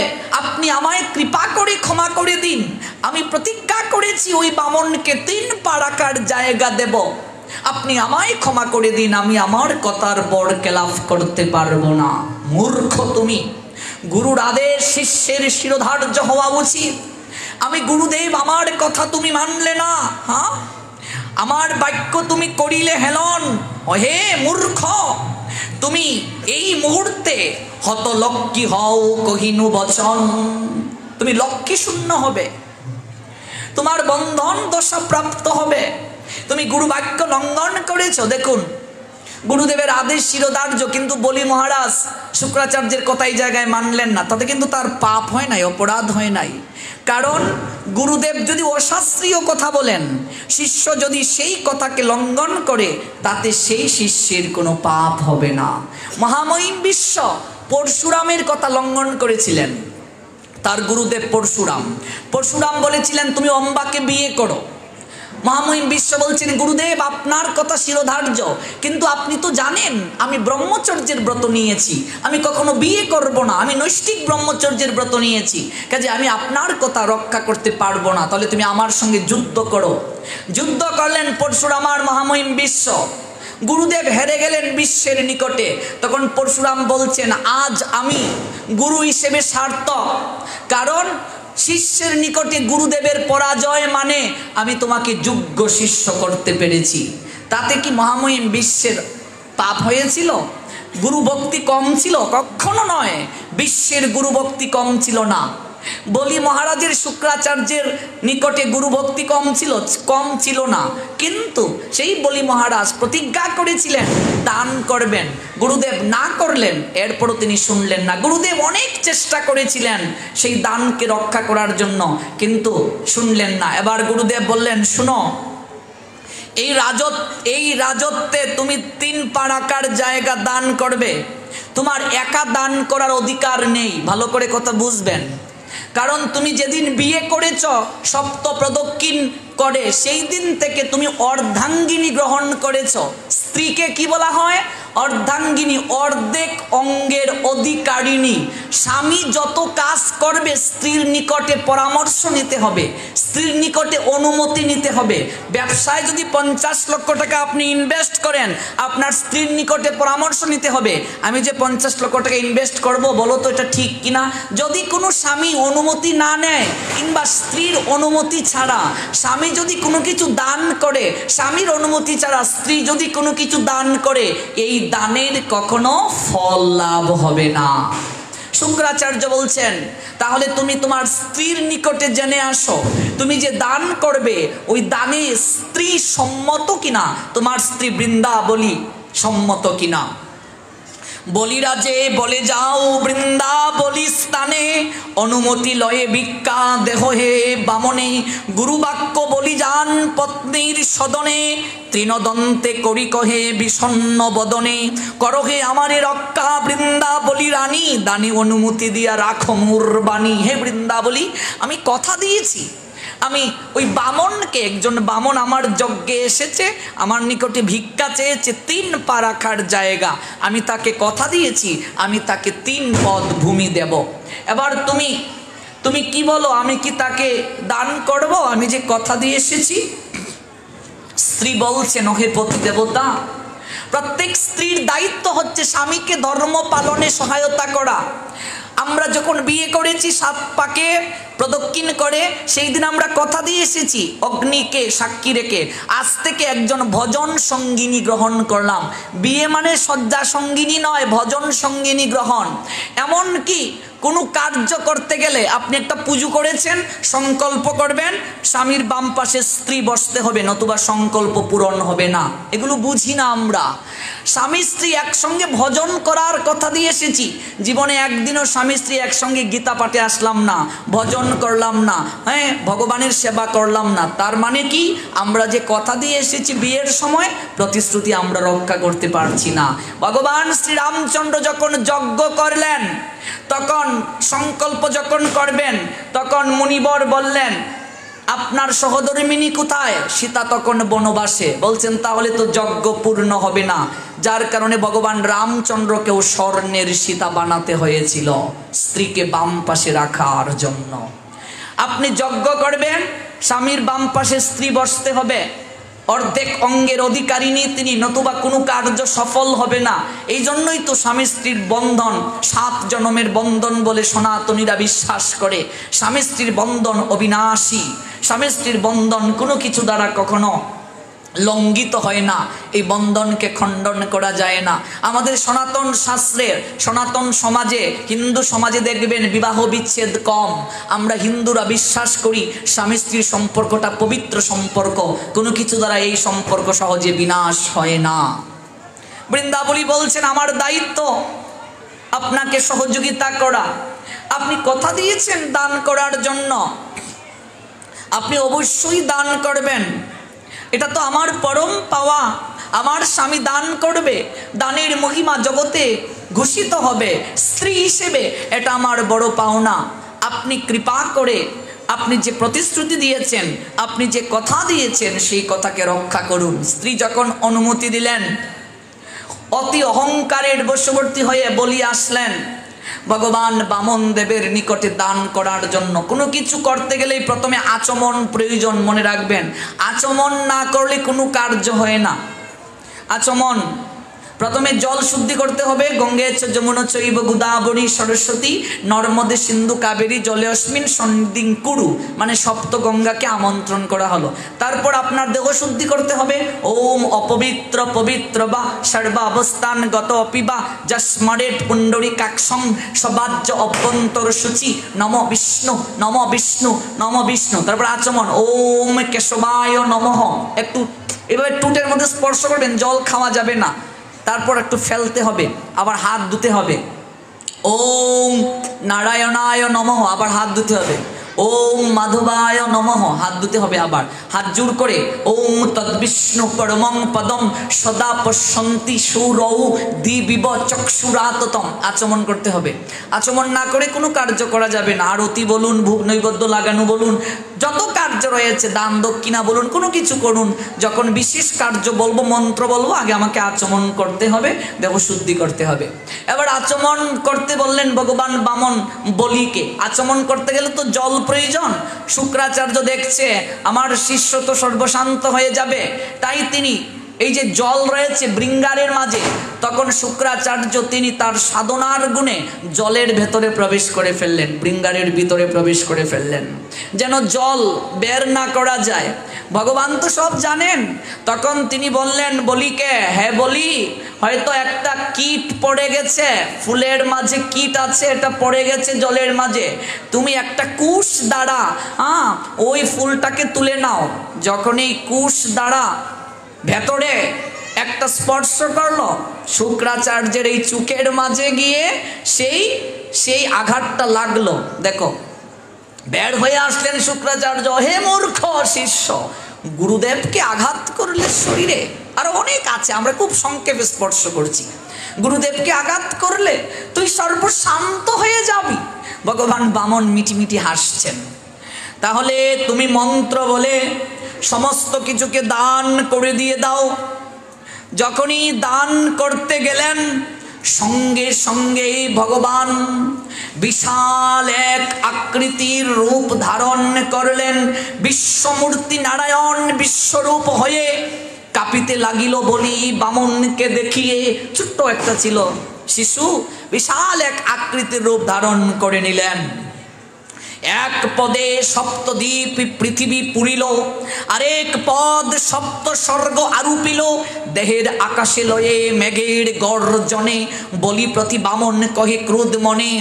আপনি আমায় কৃপা করে ক্ষমা করে দিন। আমি প্রতিজ্ঞা করেছি ওই বামনকে 3 পা রাখার জায়গা দেব। আপনি আমায় ক্ষমা করে দিন, আমি আমার কথার বর খেলাফ করতে পারবো না। মূর্খ তুমি! গুরুর আদেশ শিষ্যের শিরোধার্য হওয়া উচিত। আমি গুরুদেব, আমার কথা তুমি মানলে না, হ্যাঁ, আমার বাক্য তুমি করিলে হেলন। হে মূর্খ, তুমি এই মুহূর্তে হতলক্ষ্মী হও কহিনু বচন। তুমি লক্ষ্মী শূন্য হবে, তোমার বন্ধন দশা প্রাপ্ত হবে। তুমি গুরু বাক্য লঙ্ঘন করেছো। দেখুন, গুরুদেবের আদেশ শিরোধার্য, কিন্তু বলি মহারাজ শুক্রাচার্যের কথা এই জায়গায় মানলেন না, তাতে কিন্তু তার পাপ হয় নাই, অপরাধ হয় নাই। কারণ গুরুদেব যদি অশাস্ত্রীয় কথা বলেন, শিষ্য যদি সেই কথাকে লঙ্ঘন করে, তাতে সেই শিষ্যের কোনো পাপ হবে না। মহামহিম বিশ্ব পরশুরামের কথা লঙ্ঘন করেছিলেন। তার গুরুদেব পরশুরাম বলেছিলেন তুমি অম্বাকে বিয়ে করো। মহামহিম বিশ্ব বলছেন গুরুদেব, আপনার কথা শিরোধার্য, কিন্তু আপনি তো জানেন আমি ব্রহ্মচর্যের ব্রত নিয়েছি, আমি কখনো বিয়ে করব না, আমি নৈষ্ঠিক ব্রহ্মচর্যের ব্রত নিয়েছি, কাজে আমি আপনার কথা রক্ষা করতে পারবো না, তাহলে তুমি আমার সঙ্গে যুদ্ধ করো। যুদ্ধ করলেন পরশুরাম আর মহামহিম বিশ্ব। গুরুদেব হেরে গেলেন বিশ্বের নিকটে। তখন পরশুরাম বলছেন আজ আমি গুরু হিসেবে সার্থক, কারণ শিষ্যের নিকটে গুরুদেবের পরাজয় মানে আমি তোমাকে যোগ্য শিষ্য করতে পেরেছি। তাতে কি মহামহিম বিশ্বের পাপ হয়েছিল? গুরু ভক্তি কম ছিল? কখনো নয়, বিশ্বের গুরু ভক্তি কম ছিল না। বলি মহারাজের শুক্রাচার্যের নিকটে গুরু ভক্তি কম ছিল না, কিন্তু সেই বলি মহারাজ প্রতিজ্ঞা করেছিলেন দান করবেন। গুরুদেব না করলেন, এরপরও তিনি শুনলেন না। গুরুদেব অনেক চেষ্টা করেছিলেন সেই দানকে রক্ষা করার জন্য, কিন্তু শুনলেন না। এবার গুরুদেব বললেন শুনো, এই রাজত্বে তুমি 3 পা রাখার জায়গা দান করবে। তোমার একা দান করার অধিকার নেই, ভালো করে কথা বুঝবেন। কারণ তুমি যেদিন বিয়ে করেছ সপ্ত প্রদক্ষিণ করে, সেই দিন থেকে তুমি অর্ধাঙ্গিনী গ্রহণ করেছ। স্ত্রীকে কি বলা হয়? অর্ধাঙ্গিনী, অর্ধেক অঙ্গের অধিকারিণী। স্বামী যত কাজ করবে স্ত্রীর নিকটে পরামর্শ নিতে হবে, স্ত্রীর নিকটে অনুমতি নিতে হবে। ব্যবসায় যদি 50 লক্ষ টাকা আপনি ইনভেস্ট করেন, আপনার স্ত্রীর নিকটে পরামর্শ নিতে হবে, আমি যে 50 লক্ষ টাকা ইনভেস্ট করব, বলো তো এটা ঠিক কিনা। যদি কোনো স্বামী অনুমতি না নেয়, কিংবা স্ত্রীর অনুমতি ছাড়া স্বামী যদি কোনো কিছু দান করে, স্বামীর অনুমতি ছাড়া স্ত্রী যদি কোনো কিছু দান করে, এই দানের কখনো ফল লাভ হবে না। শুক্রাচার্য বলছেন তাহলে তুমি তোমার স্ত্রীর নিকটে জেনে আসো, তুমি যে দান করবে ওই দানে স্ত্রী সম্মত কিনা, তোমার স্ত্রী বৃন্দাবলী সম্মত কিনা। বলিরাজে বলে যাও বৃন্দাবলী স্থানে, অনুমতি লয়ে ভিক্ষা দেহ হে বামনে। গুরুবাক্য বলি যান পত্নীর সদনে, তৃণদন্তে করি কহে বিষণ্ণ বদনে। করহে আমারে রক্ষা বৃন্দাবলী রানী, দানে অনুমতি দিয়া রাখো মোর বাণী। হে বৃন্দাবলী, আমি কথা দিয়েছি, আমি ওই বামনকে, একজন বামন আমার যজ্ঞে এসেছে, আমার নিকটে ভিক্ষা চেয়েছে 3 পা রাখার জায়গা, আমি তাকে কথা দিয়েছি আমি তাকে 3 পদ ভূমি দেব। এবার তুমি কি বলো, আমি কি তাকে দান করব আমি যে কথা দিয়ে এসেছি? স্ত্রী বলছেন ওহে পতি দেবতা, প্রত্যেক স্ত্রীর দায়িত্ব হচ্ছে স্বামীকে ধর্ম পালনে সহায়তা করা। আমরা যখন বিয়ে করেছি 7 পাকে প্রদক্ষিণ করে, সেই দিন আমরা কথা দিয়ে এসেছি অগ্নিকে সাক্ষী রেখে, আজ থেকে একজন ভজন সঙ্গিনী গ্রহণ করলাম। বিয়ে মানে শয্যা সঙ্গিনী নয়, ভজন সঙ্গিনী গ্রহণ। এমন কি কোনো কার্য করতে গেলে আপনি একটা পুজো করেছেন, সংকল্প করবেন, স্বামীর বাম পাশে স্ত্রী বসতে হবে, নতুবা সংকল্প পূরণ হবে না। এগুলো বুঝি না আমরা। স্বামী স্ত্রী একসঙ্গে ভজন করার কথা দিয়ে এসেছি, জীবনে একদিনও স্বামী স্ত্রী একসঙ্গে গীতা পাঠে আসলাম না, ভজন করলাম না, হ্যাঁ, ভগবানের সেবা করলাম না। তার মানে কি, আমরা যে কথা দিয়ে এসেছি বিয়ের সময়, প্রতিশ্রুতি আমরা রক্ষা করতে পারছি না। ভগবান শ্রীরামচন্দ্র যখন যজ্ঞ করলেন, তখন সংকল্প যখন করবেন, তখন মুনিবর বললেন আপনার সহধর্মিণী কোথায়? সীতা তখন বনবাসে। বলছেন তাহলে তো যজ্ঞ পূর্ণ হবে না, যার কারণে ভগবান রামচন্দ্রকেও স্বর্ণের সীতা বানাতে হয়েছিল স্ত্রীকে বাম পাশে রাখার জন্য। আপনি যজ্ঞ করবেন, স্বামীর বাম পাশে স্ত্রী বসতে হবে, অর্ধেক অঙ্গের অধিকারিণী তিনি, নতুবা কোনো কার্য সফল হবে না। এই জন্যই তো স্বামী স্ত্রীর বন্ধন 7 জন্মের বন্ধন বলে সনাতনীরা বিশ্বাস করে। স্বামী স্ত্রীর বন্ধন অবিনাশী, স্বামী স্ত্রীর বন্ধন কোনো কিছু দ্বারা কখনো লঙ্ঘিত হয় না, এই বন্ধনকে খণ্ডন করা যায় না। আমাদের সনাতন শাস্ত্রের, সনাতন সমাজে, হিন্দু সমাজে দেখবেন বিবাহ বিচ্ছেদ কম। আমরা হিন্দুরা বিশ্বাস করি স্বামী স্ত্রীর সম্পর্কটা পবিত্র সম্পর্ক, কোনো কিছু দ্বারা এই সম্পর্ক সহজে বিনাশ হয় না। বৃন্দাবলী বলছেন আমার দায়িত্ব আপনাকে সহযোগিতা করা। আপনি কথা দিয়েছেন দান করার জন্য, আপনি অবশ্যই দান করবেন, এটা তো আমার পরম পাওয়া। আমার স্বামী দান করবে, দানের মহিমা জগতে ঘোষিত হবে, স্ত্রী হিসেবে এটা আমার বড় পাওনা। আপনি কৃপা করে আপনি যে প্রতিশ্রুতি দিয়েছেন, আপনি যে কথা দিয়েছেন, সেই কথাকে রক্ষা করুন। স্ত্রী যখন অনুমতি দিলেন, অতি অহংকারের বশবর্তী হয়ে বলি আসলেন ভগবান বামন দেবের নিকটে দান করার জন্য। কোনো কিছু করতে গেলেই প্রথমে আচমন প্রয়োজন, মনে রাখবেন। আচমন না করলে কোনো কার্য হয় না। আচমন প্রথমে জল শুদ্ধি করতে হবে। গঙ্গে চ যমুনা চৈব গোদাবরী সরস্বতী নর্মদে সিন্ধু কাবেরী জলে অস্মিন সন্ধিং কুরু, মানে সপ্ত গঙ্গাকে আমন্ত্রণ করা হলো। তারপর আপনার দেহ শুদ্ধি করতে হবে। ওম অপবিত্র পবিত্র বা সর্বাবস্থান গত অপিবা যস্মরেট পুণ্ডরী কাক্ষং সবাজ্য অভ্যন্তর সূচি নম বিষ্ণু নম বিষ্ণু নম বিষ্ণু। তারপর আচমন ওম কেশবায় নমঃ। একটু এভাবে টুটের মধ্যে স্পর্শ করবেন, জল খাওয়া যাবে না। তারপর একটু ফেলতে হবে, আবার হাত ধুতে হবে। ওম নারায়ণায় নমঃ, আবার হাত ধুতে হবে। ওম মাধবায় নমঃ, হাত ধুতে হবে, আবার হাত জোড় করে ওম তদ্বিষ্ণু পরমং পদম সদা পশ্যন্তি সুরৌ দিবিব চক্ষুরাততম, আচমন করতে হবে। আচমন না করে কোনো কার্য করা যাবে না। আরতি বলুন, ভোগ নৈবেদ্য লাগানো বলুন, যত কার্য রয়েছে, দান দক্ষিণা বলুন, কোনো কিছু করুন। যখন বিশেষ কার্য বলবো, মন্ত্র বলবো, আগে আমাকে আচমন করতে হবে, দেহ শুদ্ধি করতে হবে। এবার আচমন করতে বললেন ভগবান বামন বলিকে। আচমন করতে গেলে তো জল প্রয়োজন। শুক্রাচার্য দেখছে আমার শিষ্য তো সর্বশান্ত হয়ে যাবে, তাই তিনি এই যে জল রয়েছে বৃঙ্গারের মাঝে, তখন শুক্রাচার্য তিনি তার সাধনার গুণে জলের ভেতরে প্রবেশ করে ফেললেন, বৃঙ্গারের ভিতরে প্রবেশ করে ফেললেন, যেন জল বের না করা যায়। ভগবান তো সব জানেন। তখন তিনি বললেন বলিকে, হ্যাঁ বলি, হয়তো একটা কীট পড়ে গেছে, ফুলের মাঝে কীট আছে, এটা পড়ে গেছে জলের মাঝে। তুমি একটা কুশ দ্বারা ওই ফুলটাকে তুলে নাও। যখন এই কুশ দ্বারা ভেতরে একটা স্পর্শ করলো, শুক্রাচার্যের এই চুকের মাঝে গিয়ে সেই আঘাতটা লাগলো। দেখো, বের হয়ে আসলেন শুক্রাচার্য। হে মূর্খ শিষ্য, গুরুদেবকে আঘাত করলে শরীরে, আর অনেক আছে, আমরা খুব সংক্ষেপে স্পর্শ করছি। গুরুদেবকে আঘাত করলে তুই সর্বশান্ত হয়ে যাবি। ভগবান বামন মিটি মিটি হাসছেন। তাহলে তুমি মন্ত্র বলে সমস্ত কিছুকে দান করে দিয়ে দাও। যখনই দান করতে গেলেন, সঙ্গে সঙ্গেই ভগবান বিশাল এক আকৃতির রূপ ধারণ করলেন। বিশ্বমূর্তি নারায়ণ বিশ্বরূপ হয়ে কাঁপিতে লাগিল বলি বামনকে দেখিয়ে। ছোট্ট একটা ছিল শিশু, বিশাল এক আকৃতির রূপ ধারণ করে নিলেন। এক পদে সপ্তদ্বীপ পৃথিবী পুরিল, আরেক পদ সপ্ত স্বর্গ আরূপিল। দেহের আকাশে লয়ে মেঘের গর্জনে বলি প্রতি বামন কহে ক্রোধ মনে,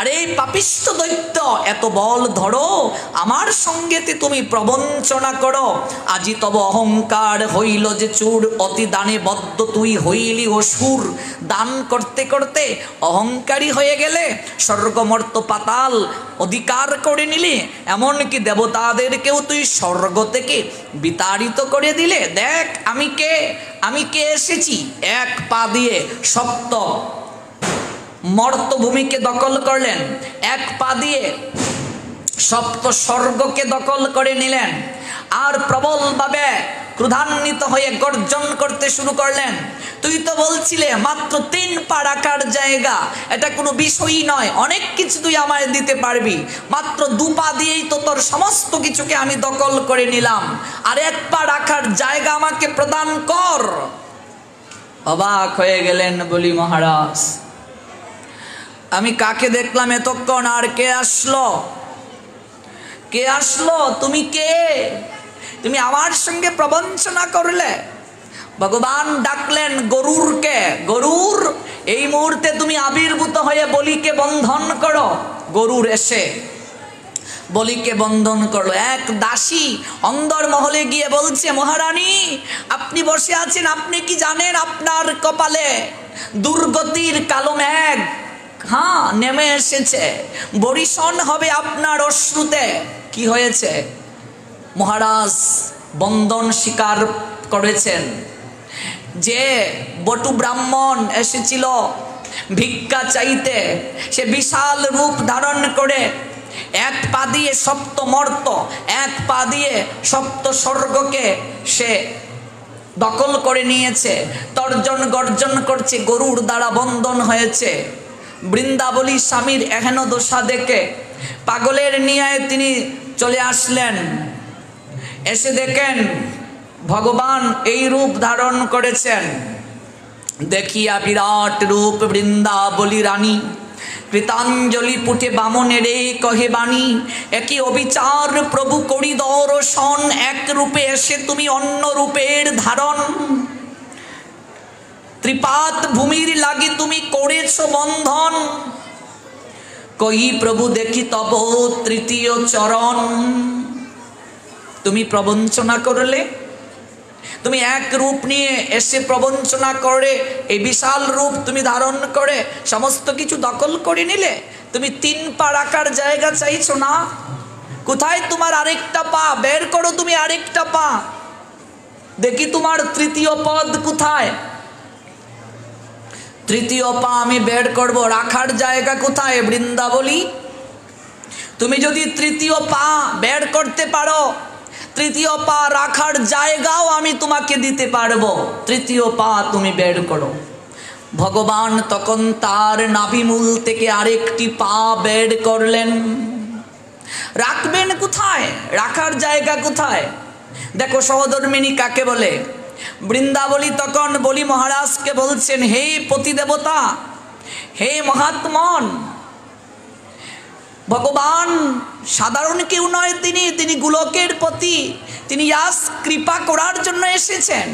আরে পাপিষ্ঠ দৈত্য, এত বল ধরো, আমার সঙ্গেতে তুমি প্রবঞ্চনা করো। আজি তব অহংকার হইল যে চুর, অতি দানে বদ্ধ তুই হইলি অসুর। দান করতে করতে অহংকারী হয়ে গেলে, স্বর্গমর্ত পাতাল অধিকার করে নিলে, এমনকি দেবতাদেরকেও তুই স্বর্গ থেকে বিতাড়িত করে দিলে। দেখ আমি কে এসেছি। এক পা দিয়ে সপ্ত মর্তভূমিকে দখল করলেন, এক পা দিয়ে সপ্ত স্বর্গকে দখল করে নিলেন আর প্রবলভাবে ক্রোধান্বিত হয়ে গর্জন করতে শুরু করলেন। তুই তো বলছিলে মাত্র 3 পা রাখার জায়গা, এটা কোনো বিষয়ই নয়, অনেক কিছু তুই আমায় দিতে পারবি, মাত্র 2 পা দিয়েই তো তোর সমস্ত কিছুকে আমি দখল করে নিলাম, আর 1 পা রাখার জায়গা আমাকে প্রদান কর। অবাক হয়ে গেলেন বলি মহারাজ, আমি কাকে দেখলাম এতক্ষণ, আর কে আসলো, কে আসলো, তুমি কে, তুমি আমার সঙ্গে প্রবঞ্চনা করলে। ভগবান ডাকলেন গরুরকে, গরুর এই মুহূর্তে তুমি আবির্ভূত হয়ে বলিকে বন্ধন করো। গরুর এসে বলিকে বন্ধন করলো। এক দাসী অন্দর মহলে গিয়ে বলছে, মহারানী আপনি বসে আছেন, আপনি কি জানেন আপনার কপালে দুর্গতির কালো মেঘ নেমে এসেছে, বরিশন হবে আপনার অশ্রুতে। কি হয়েছে? মহারাজ বন্ধন স্বীকার করেছেন যে বটু ব্রাহ্মণ এসেছিল ভিক্ষা চাইতে, সে বিশাল রূপ ধারণ করে 1 পা দিয়ে সপ্ত মর্ত, 1 পা দিয়ে সপ্ত স্বর্গকে সে দখল করে নিয়েছে, তর্জন গর্জন করছে, গরুর দ্বারা বন্ধন হয়েছে। বৃন্দাবলী স্বামীর এহেন দশা দেখে পাগলের নিয়ে তিনি চলে আসলেন, এসে দেখেন ভগবান এই রূপ ধারণ করেছেন। দেখিয়া বিরাট রূপ বৃন্দাবলী রানী, কৃতাঞ্জলি পুটে বামনের কহে বাণী, একই অবিচার প্রভু করি দর্শন, এক রূপে এসে তুমি অন্য রূপের ধারণ, ত্রিপাত ভূমির লাগি তুমি করেছ বন্ধন, কই প্রভু দেখি তব তৃতীয় চরণ। তুমি প্রবঞ্চনা করলে, তুমি এক রূপ নিয়ে এসে প্রবঞ্চনা করে এই বিশাল রূপ তুমি ধারণ করে সমস্ত কিছু দখল করে নিলে। তুমি 3 পা রাখার জায়গা চাইছো না, কোথায় তোমার আরেকটা পা, বের করো তুমি আরেকটা পা, দেখি তোমার তৃতীয় পদ কোথায়। তৃতীয় পা আমি বের করব, রাখার জায়গা কোথায় বৃন্দাবলী? তুমি যদি তৃতীয় পা বের করতে পারো, তৃতীয় পা রাখার জায়গাও আমি তোমাকে দিতে পারবো, তৃতীয় পা তুমি বের করো। ভগবান তখন তার নাভিমূল থেকে আরেকটি পা বের করলেন। রাখবেন কোথায়, রাখার জায়গা কোথায়? দেখো সহধর্মিনী কাকে বলে। বৃন্দাবলী তখন বলি মহারাজকে বলছেন, হে পতিদেবতা, হে মহাত্মন, ভগবান সাধারণ কেউ নয়, তিনি গোলকের পতি, তিনি আজ কৃপা করার জন্য এসেছেন।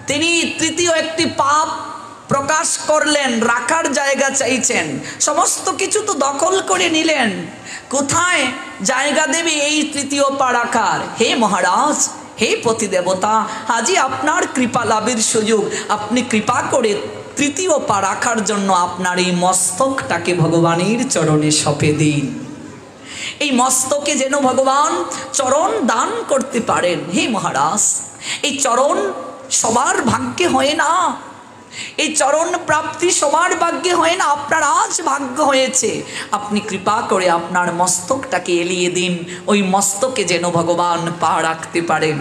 তিনি তৃতীয় একটি পাপ প্রকাশ করলেন, রাখার জায়গা চাইছেন, সমস্ত কিছু তো দখল করে নিলেন, কোথায় জায়গা দেবে এই তৃতীয় পা রাখার? হে মহারাজ, হে পতিদেবতা, আজই আপনার কৃপা লাভের সুযোগ, আপনি কৃপা করে তৃতীয় পা রাখার জন্য আপনার এই মস্তকটাকে ভগবানের চরণে সঁপে দিন। এই মস্তকে যেন ভগবান চরণ দান করতে পারেন। হে মহারাজ, এই চরণ সবার ভাগ্যে হয় না, এই চরণ প্রাপ্তি সবার ভাগ্যে হয় না, আপনার আজ ভাগ্য হয়েছে, আপনি কৃপা করে আপনার মস্তকটাকে এলিয়ে দিন, ওই মস্তকে যেন ভগবান পা রাখতে পারেন।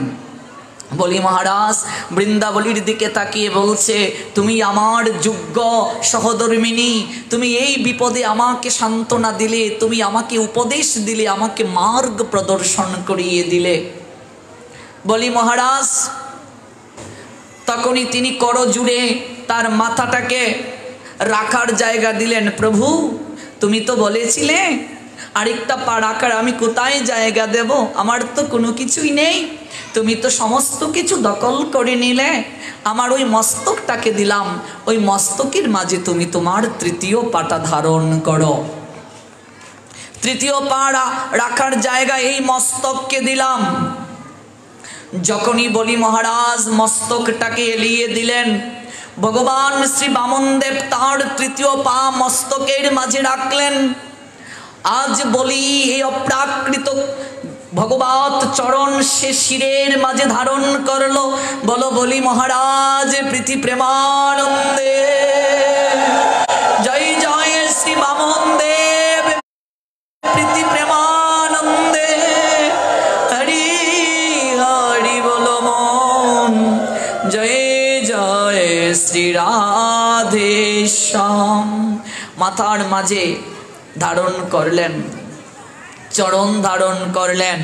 বলি মহারাজ বৃন্দাবলীর দিকে তাকিয়ে বলছে, তুমি আমার যোগ্য সহধর্মিনী, তুমি এই বিপদে আমাকে সান্ত্বনা দিলে, তুমি আমাকে উপদেশ দিলে, আমাকে মার্গ প্রদর্শন করিয়ে দিলে। বলি মহারাজ তখনই তিনি করজুড়ে তার মাথাটাকে রাখার জায়গা দিলেন। প্রভু তুমি তো বলেছিলে আরেকটা পা রাখার, আমি কোথায় জায়গা দেব? আমার তো কোনো কিছুই নেই, তুমি তো সমস্ত কিছু দখল করে নিলে, আমার ওই মস্তকটাকে দিলাম, ওই মস্তকের মাঝে তুমি তোমার তৃতীয় পাটা ধারণ করো। তৃতীয় পা রাখার জায়গা এই মস্তককে দিলাম। যখনই বলি মহারাজ মস্তকটাকে এলিয়ে দিলেন, ভগবান শ্রী বামনদেব তার তৃতীয় পা মস্তকের মাঝে রাখলেন। আজ বলি এই অপ্রাকৃত ভগবত চরণ সে শিরের মাঝে ধারণ করলো। বলো বলি মহারাজ প্রীতি প্রেমানন্দে জয় জয় শ্রী বামনদেব প্রীতি প্রেমা ঈশ্বম মাথার মাঝে ধারণ করলেন, চরণ ধারণ করলেন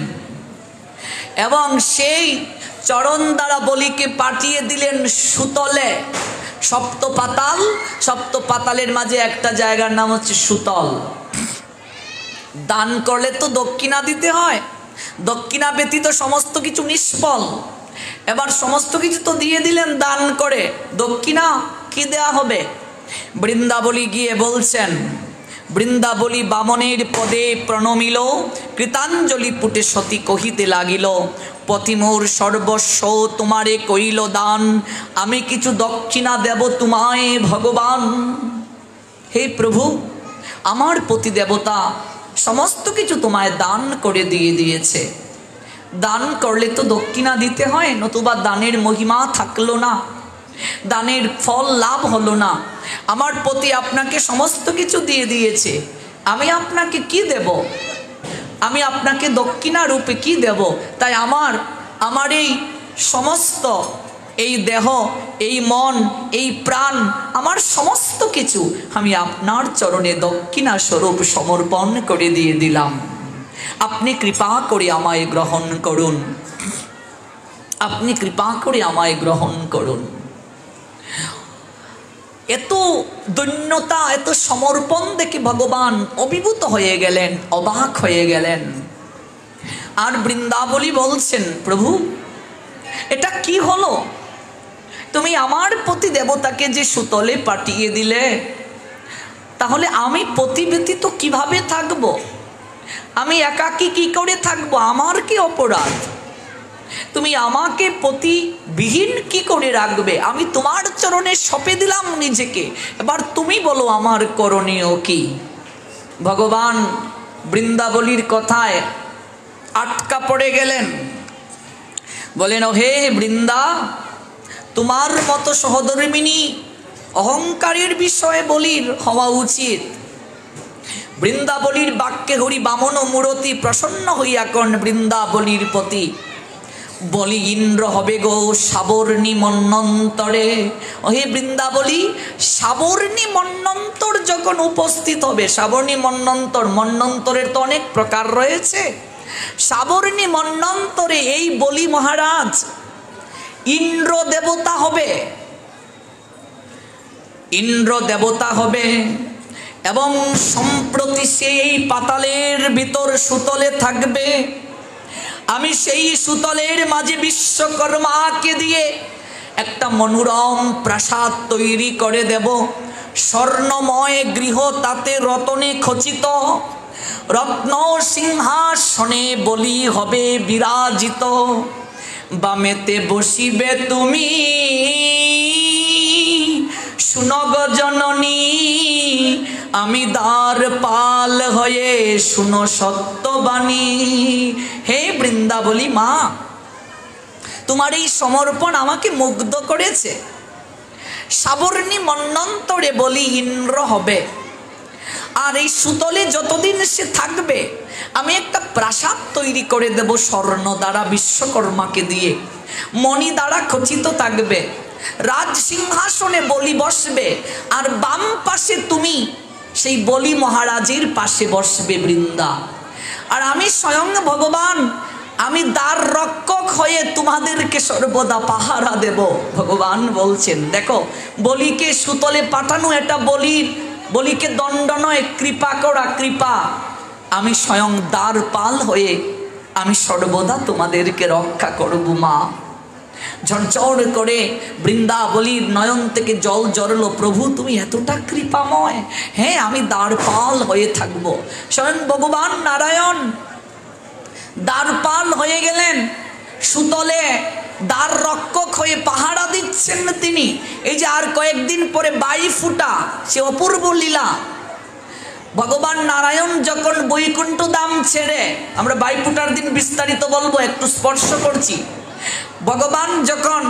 এবং সেই চরণ দ্বারা বলিকে পাঠিয়ে দিলেন সুতলে। সপ্তপাতাল, সপ্তপাতালের মাঝে একটা জায়গার নাম হচ্ছে সুতল। দান করলে তো দক্ষিণা দিতে হয়, দক্ষিণা ব্যতীত সমস্ত কিছু নিষ্ফল। এবার সমস্ত কিছু তো দিয়ে দিলেন দান করে, দক্ষিণা কি দেয়া হবে? বৃন্দাবলী গিয়ে বলছেন, বৃন্দাবলী বামনের পদে প্রণমিল, কৃতাঞ্জলি পুটে সতী কহিতে লাগিল, পতিমোর সর্বস্ব তোমারে কইল দান, আমি কিছু দক্ষিণা দেব তোমায় ভগবান। হে প্রভু, আমার পতি দেবতা সমস্ত কিছু তোমায় দান করে দিয়ে দিয়েছে। দান করলে তো দক্ষিণা দিতে হয়, নতুবা দানের মহিমা থাকলো না, দানের ফল লাভ হলো না। আমার পতি আপনাকে সমস্ত কিছু দিয়ে দিয়েছে, আমি আপনাকে কি দেব? আমি আপনাকে দক্ষিণা রূপে কি দেব? তাই আমার এই সমস্ত, এই দেহ, এই মন, এই প্রাণ, আমার সমস্ত কিছু আমি আপনার চরণে দক্ষিণা স্বরূপ সমর্পণ করে দিয়ে দিলাম। আপনি কৃপা করে আমায় গ্রহণ করুন, আপনি কৃপা করে আমায় গ্রহণ করুন। এত দৈন্যতা, এত সমর্পণ দেখে ভগবান অভিভূত হয়ে গেলেন, অবাক হয়ে গেলেন। আর বৃন্দাবলী বলছেন, প্রভু এটা কি হলো? তুমি আমার পতি দেবতাকে যে সুতলে পাঠিয়ে দিলে, তাহলে আমি পতি ব্যতীত কিভাবে থাকব? আমি একাকী কি করে থাকবো? আমার কি অপরাধ? তুমি আমাকে পতিবিহীন কি করে রাখবে? আমি তোমার চরণে সঁপে দিলাম নিজেকে, এবার তুমি বলো আমার করণীয় কি? ভগবান বৃন্দাবলীর কথায় আটকা পড়ে গেলেন, বলেন, ও হে বৃন্দা, তোমার মতো সহধর্মিনী অহংকারের বিষয়ে বলির হওয়া উচিত। বৃন্দাবলীর বাক্যে হরি বামন মূরতি প্রসন্ন হইয়া কন বৃন্দাবলীর প্রতি, বলি ইন্দ্র হবে গো সাবর্ণী মন্বন্তরে। ওহে বৃন্দাবলী, সাবর্ণী মন্বন্তর যখন উপস্থিত হবে, সাবর্ণী মন্বন্তর, মন্বন্তরের তো অনেক প্রকার রয়েছে, সাবর্ণী মন্বন্তরে এই বলি মহারাজ ইন্দ্র দেবতা হবে, ইন্দ্র দেবতা হবে এবং সম্প্রতি সেই পাতালের ভিতর সুতলে থাকবে। আমি সেই সুতলের মাঝে বিশ্বকর্মাকে দিয়ে একটা মনোরম প্রাসাদ তৈরি করে দেব, স্বর্ণময় গৃহ, তাতে রতনে খচিত, রত্ন সিংহাসনে বলি হবে বিরাজিত, বামেতে বসিবে তুমি শুনগ জননী, আমি দ্বারপাল হয়ে শুনো সত্যবাণী। হে বৃন্দাবলী মা, তোমার এই সমর্পণ আমাকে মুগ্ধ করেছে। সাবর্ণী মন্বন্তরে বলি ইন্দ্র হবে, আর এই সুতলে যতদিন সে থাকবে আমি একটা প্রাসাদ তৈরি করে দেব স্বর্ণ দ্বারা, বিশ্বকর্মাকে দিয়ে, মণি দ্বারা খচিত থাকবে, রাজ সিংহাসনে বলি বসবে, আর বাম পাশে তুমি সেই বলি মহারাজের পাশে বসবে বৃন্দা। আর আমি স্বয়ং ভগবান, আমি দ্বার রক্ষক হয়ে তোমাদেরকে সর্বদা পাহারা দেব। ভগবান বলছেন, দেখো বলিকে সুতলে পাঠানো এটা বলিকে দণ্ড নয়, কৃপা করা, কৃপা। আমি স্বয়ং দ্বারপাল হয়ে আমি সর্বদা তোমাদেরকে রক্ষা করব মা। ঝরঝর করে বৃন্দাবলীর নয়ন থেকে জল জড়লো, প্রভু তুমি এতটা কৃপাময়। হ্যাঁ, আমি দ্বারপাল হয়ে থাকব। স্বয়ং ভগবান নারায়ণ দ্বারপাল হয়ে গেলেন, সুতলে দ্বার রক্ষক হয়ে পাহারা দিচ্ছেন তিনি। এই যে আর কয়েকদিন পরে 22 ফুটা, সে অপূর্ব লীলা। ভগবান নারায়ণ যখন বৈকুণ্ঠ ধাম ছেড়ে, আমরা 22 ফুটার দিন বিস্তারিত বলবো, একটু স্পর্শ করছি। ভগবান যখন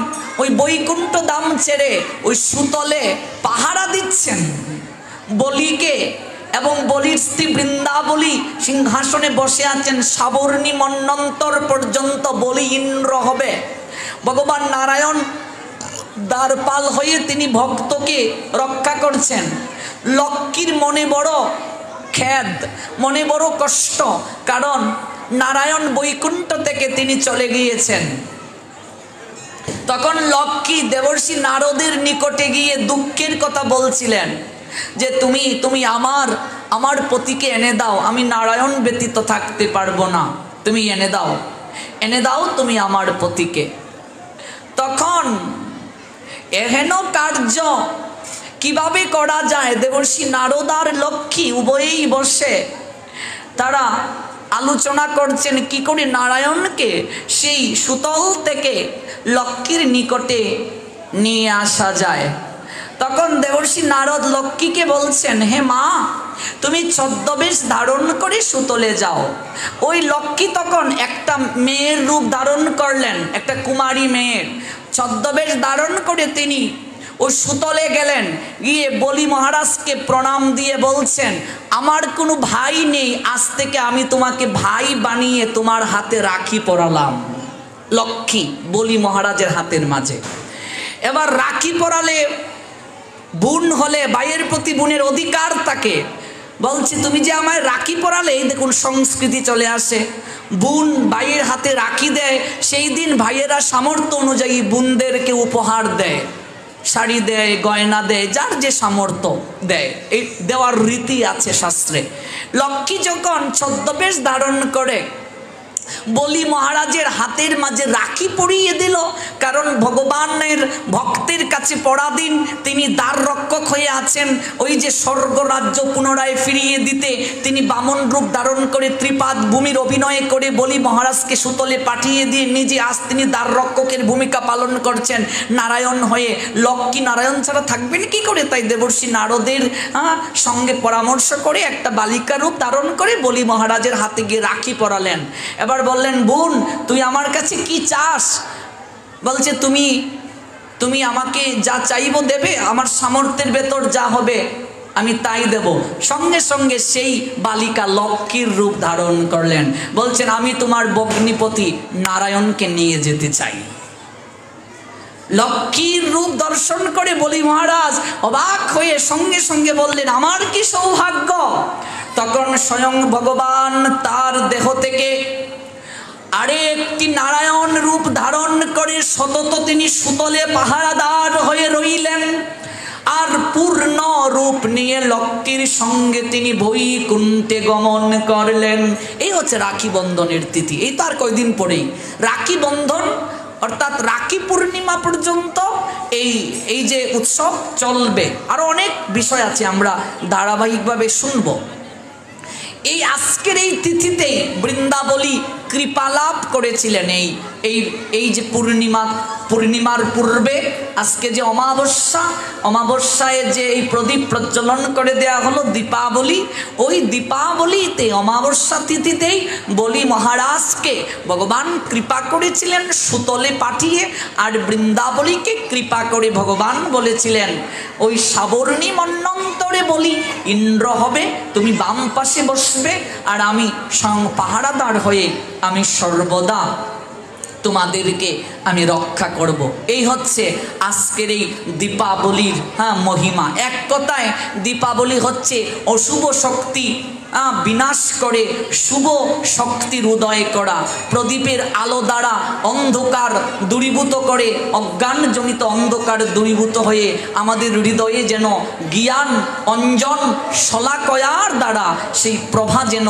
ওই বৈকুণ্ঠ ধাম ছেড়ে ওই সুতলে পাহারা দিচ্ছেন বলিকে, এবং বলির স্ত্রী বৃন্দাবলী সিংহাসনে বসে আছেন, সাবর্ণী মন্বন্তর পর্যন্ত বলি ইন্দ্র হবে। ভগবান নারায়ণ দ্বারপাল হয়ে তিনি ভক্তকে রক্ষা করছেন। লক্ষ্মীর মনে বড় খেদ, মনে বড় কষ্ট, কারণ নারায়ণ বৈকুণ্ঠ থেকে তিনি চলে গিয়েছেন। তখন লক্ষ্মী দেবর্ষি নারদের নিকটে গিয়ে দুঃখের কথা বলছিলেন যে তুমি আমার পতিকে এনে দাও, আমি নারায়ণ ব্যতীত থাকতে পারবো না, তুমি এনে দাও তুমি আমার পতিকে। তখন এহেন কার্য কিভাবে করা যায়, দেবর্ষি নারদ আর লক্ষ্মী উভয়েই বসে তারা আলোচনা করছেন কি করে নারায়ণকে সেই সুতল থেকে লক্ষ্মীর নিকটে নিয়ে আসা যায়। তখন দেবর্ষি নারদ লক্ষ্মীকে বলছেন, হে মা, তুমি ছদ্মবেশ ধারণ করে সুতলে যাও। ওই লক্ষ্মী তখন একটা মেয়ের রূপ ধারণ করলেন, একটা কুমারী মেয়ের ছদ্মবেশ ধারণ করে তিনি ওই সুতলে গেলেন। গিয়ে বলি মহারাজকে প্রণাম দিয়ে বলছেন, আমার কোনো ভাই নেই, আজ থেকে আমি তোমাকে ভাই বানিয়ে তোমার হাতে রাখি পরালাম। লক্ষ্মী বলি মহারাজের হাতের মাঝে। এবার রাখি পরালে বোন হলে ভাইয়ের প্রতি বোনের অধিকার থাকে। বলছে তুমি যে আমায় রাখি পরালে, এই দেখুন সংস্কৃতি চলে আসে, বোন ভাইয়ের হাতে রাখি দেয়, সেই দিন ভাইয়েরা সামর্থ্য অনুযায়ী বোনদেরকে উপহার দেয়, শাড়ি দেয়, গয়না দেয়, যার যে সামর্থ্য দেয়, এই দেওয়ার রীতি আছে শাস্ত্রে। লক্ষ্মী যখন ছদ্মবেশ ধারণ করে বলি মহারাজের হাতের মাঝে রাখি পরিয়ে দিল, কারণ ভগবানের ভক্তের কাছে পরাধীন, তিনি দ্বার রক্ষক হয়ে আছেন। ওই যে স্বর্গ রাজ্য পুনরায় ফিরিয়ে দিতে তিনি বামন রূপ ধারণ করে ত্রিপাদ ভূমির অভিনয় করে বলি মহারাজকে সুতলে পাঠিয়ে দিয়ে নিজে আজ তিনি দ্বার রক্ষকের ভূমিকা পালন করছেন নারায়ণ হয়ে। লক্ষ্মী নারায়ণ ছাড়া থাকবেন কি করে? তাই দেবর্ষি নারদের সঙ্গে পরামর্শ করে একটা বালিকা রূপ ধারণ করে বলি মহারাজের হাতে গিয়ে রাখি পরালেন। এবার বললেন, বোন তুই আমার কাছে কি চাস? বলছে তুমি আমাকে যা চাইবো দেবে, আমার সামর্থ্যের ভেতর যা হবে আমি তাই দেব। সঙ্গে সঙ্গে সেই বালিকা লক্ষ্মীর রূপ ধারণ করলেন, বলছেন আমি তোমার ভগ্নিপতি নারায়ণকে নিয়ে যেতে চাই। লক্ষ্মীর রূপ দর্শন করে বলি মহারাজ অবাক হয়ে সঙ্গে সঙ্গে বললেন, আমার কি সৌভাগ্য। তখন স্বয়ং ভগবান তার দেহ থেকে আরেকটি নারায়ণ রূপ ধারণ করে সতত তিনি সুতলে পাহারাদার হয়ে রইলেন, আর পূর্ণ রূপ নিয়ে লক্ষ্মীর সঙ্গে তিনি বৈকুণ্ঠে গমন করলেন। এই হচ্ছে রাখি বন্ধনের তিথি। এই তো আর কয়দিন পরেই রাখি বন্ধন, অর্থাৎ রাখি পূর্ণিমা পর্যন্ত এই যে উৎসব চলবে। আরো অনেক বিষয় আছে, আমরা ধারাবাহিকভাবে শুনবো। এই আজকের এই তিথিতেই বৃন্দাবলী কৃপালাভ করেছিলেন। এই যে পূর্ণিমার পূর্বে আজকে যে অমাবস্যায় যে এই প্রদীপ প্রজ্বলন করে দেয়া হলো দীপাবলি, ওই দীপাবলিতে অমাবস্যা তিথিতেই বলি মহারাজকে ভগবান কৃপা করেছিলেন সুতলে পাঠিয়ে, আর বৃন্দাবলীকে কৃপা করে ভগবান বলেছিলেন ওই সাবর্ণী মন্বন্তরে বলি ইন্দ্র হবে, তুমি বাম পাশে বসবে, আর আমি পাহারাদার হয়ে আমি সর্বদা তোমাদেরকে আমি রক্ষা করব। এই হচ্ছে আজকের এই দীপাবলির মহিমা। এক কথায় দীপাবলি হচ্ছে অশুভ শক্তি বিনাশ করে শুভ শক্তির উদয় করা। প্রদীপের আলো দ্বারা অন্ধকার দূরীভূত করে, অজ্ঞানজনিত অন্ধকার দূরীভূত হয়ে আমাদের হৃদয়ে যেন জ্ঞান অঞ্জন শলাকয়ার দ্বারা সেই প্রভা যেন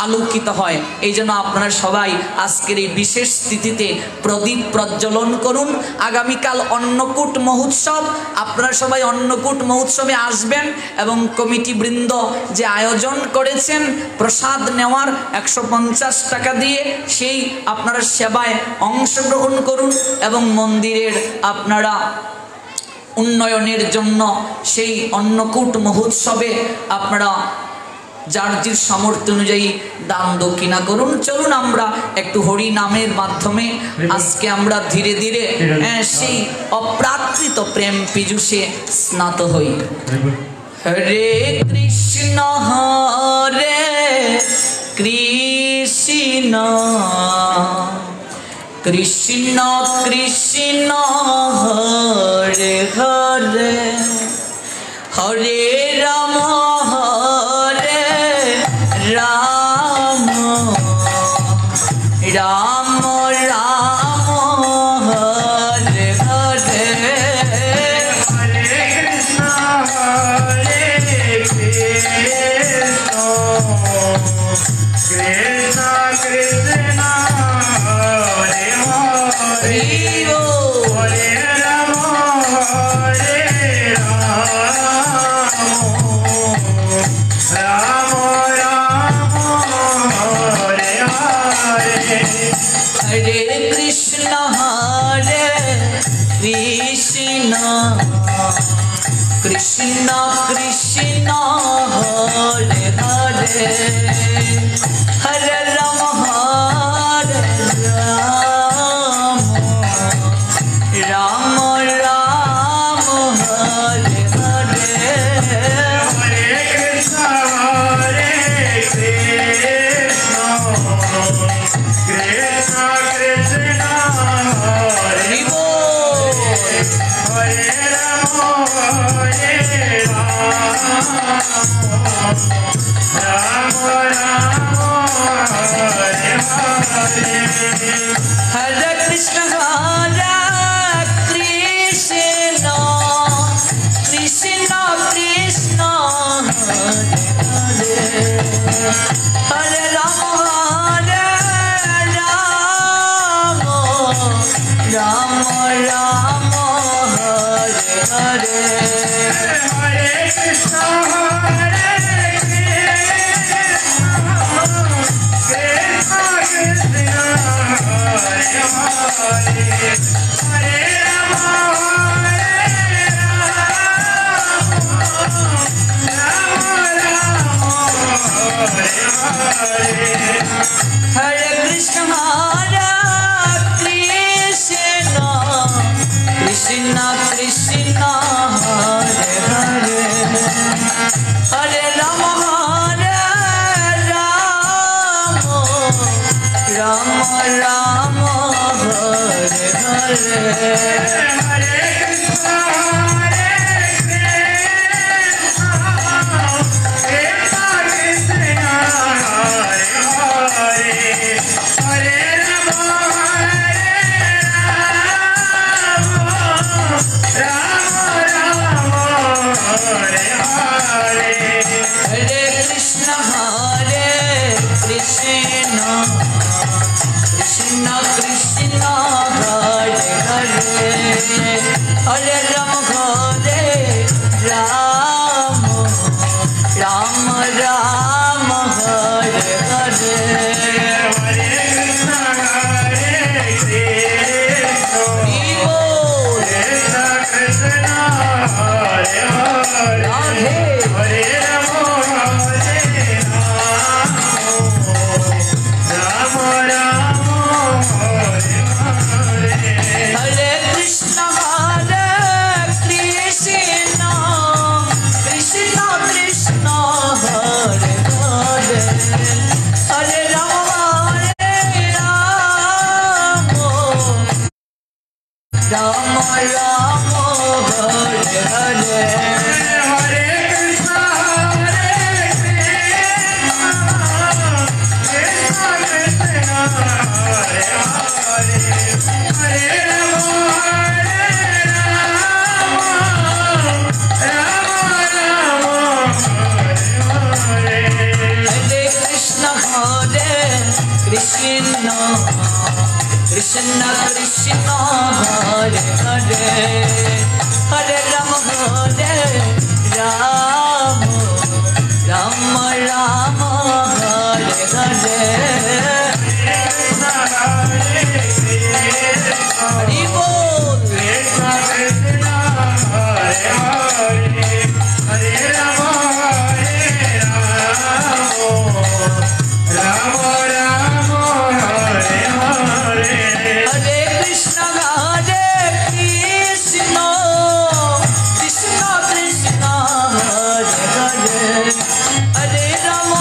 আলোকিত হয়। এই জন্য আপনারা সবাই আজকের এই বিশেষ তিথিতে প্রদীপ প্রজ্বলন করুন। আগামীকাল অন্নকূট মহোৎসব, আপনারা সবাই অন্নকূট মহোৎসবে আসবেন এবং কমিটি বৃন্দ যে আয়োজন করেছেন প্রসাদ নেওয়ার 150 টাকা দিয়ে, সেই আপনারা সেবায় অংশগ্রহণ করুন এবং মন্দিরের আপনারা উন্নয়নের জন্য সেই অন্নকূট মহোৎসবে আপনারা যার যার সামর্থ্য অনুযায়ী দান দক্ষিণা করুন। চলুন আমরা একটু হরি নামের মাধ্যমে আজকে আমরা ধীরে ধীরে সেই অপ্রাকৃত প্রেম পীযুষে স্নাত হই। হরে কৃষ্ণ কৃষ্ণ कृष्ण कृष्ण हरे हरे हरे राम राम राम राम हरे हरे हरे कृष्ण कृष्ण कृष्ण हरे हरे हरे राम राम राम हरे हरे हरे कृष्ण कृष्ण कृष्ण हरे हरे हरे राम राम राम हरे हरे हरे कृष्ण कृष्ण कृष्ण हरे हरि बोल हरे राम राम राम हरे हरे हरे कृष्ण कृष्ण कृष्ण हरे हरे राम राम राम हरे हरे हरे कृष्ण कृष्ण कृष्ण हरे हरे हरे राम हरे कृष्ण कृष्ण कृष्ण हरे हरे हरे राम राम राम हरे हरे हरे कृष्ण कृष्ण कृष्ण हरे हरे हरे राम राम राम हरे हरे हरे कृष्ण कृष्ण कृष्ण हरे हरे हरे राम राम राम हरे हरे हरे कृष्ण हरि बोल कृष्ण कृष्ण हरे हरे राधे हरे राम राम राम हरे हरे हरे कृष्ण कृष्ण कृष्ण हरे हरे हरे राम राम राम हरे हरे हरे कृष्ण कृष्ण कृष्ण हरे हरे हरे राम राम राम हरे हरे हरे कृष्ण कृष्ण कृष्ण हरे हरे हरे राम राम राम हरे हरे हरि बोल कृष्ण कृष्ण हरे हरे हरे राम राम राम हरे हरे हरे कृष्ण कृष्ण कृष्ण हरे हरे हरे राम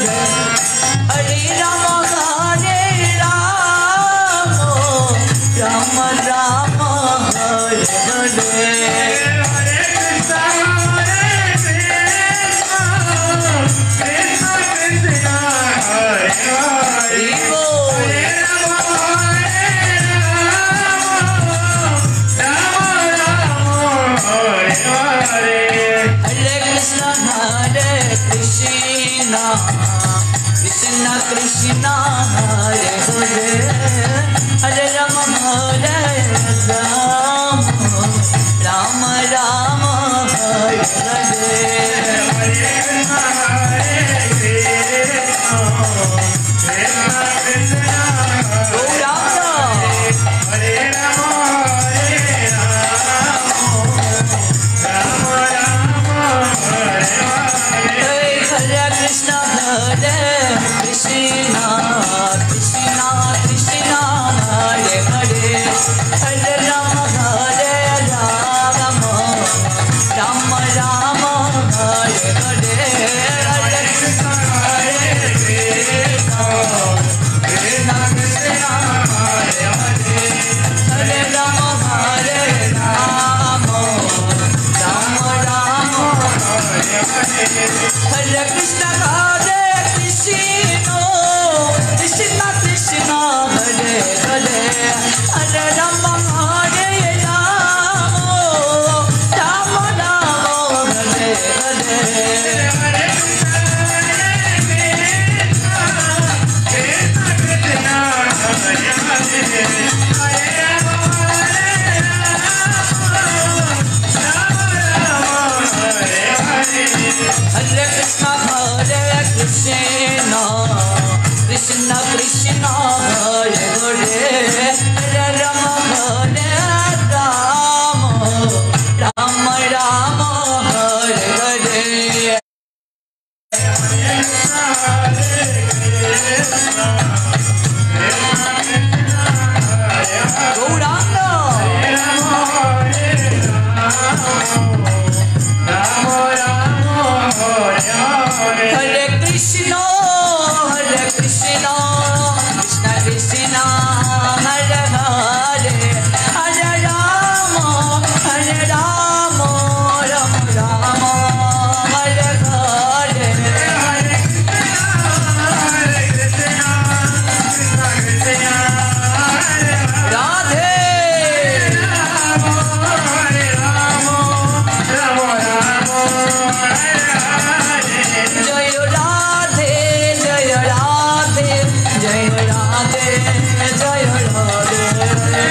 हरे Ram Ram Ram Hare Hare Hare Krishna, Hare Krishna, Krishna Hare Hare, Hare Rama, Rama Rama, Hare Hare. Hare Krishna Hare Krishna Krishna Krishna Hare Hare Hare Rama Rama Rama Hare Hare Hare Krishna, Hare Krishna, Krishna Krishna Gauranga Hare Rama, Rama Rama, Hare Hare. Hare Krishna Hare Krishna Krishna Krishna Hare Hare Hare Rama Rama Rama Hare Hare Hare Krishna Hare Krishna Krishna Krishna Hare Hare Hare Rama Rama Rama Hare Hare. Hare Krishna Hare Krishna Krishna Krishna Hare Hare Hare Rama Hare Rama Rama Rama Hare Hare Hare Krishna, Krishna Krishna, Hare Hare, Hare Rama, Rama Rama, Hare Hare. Hare Krishna Hare Krishna Krishna Krishna Hare Hare Hare Rama Rama Rama Hare Hare Gauranga Hare Krishna Krishna Krishna Hare Hare Hare Rama Rama Rama Hare Hare Radhe Jai Radhe Jai Radhe Jai Radhe Jai Radhe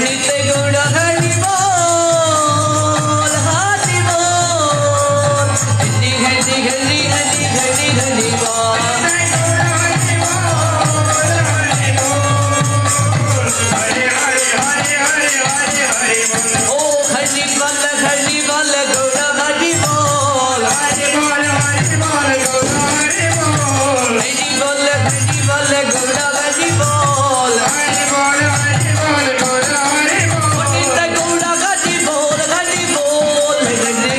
Nitya Gaura Hari Bol Hari Bol Hari Hari Hari Hari Hari Hari Bol O Hari Bol Gaura Hari Bol Hari Bol Gaura Hari Bol Nitya Gaura Hari Bol Hari Bol Hari Hari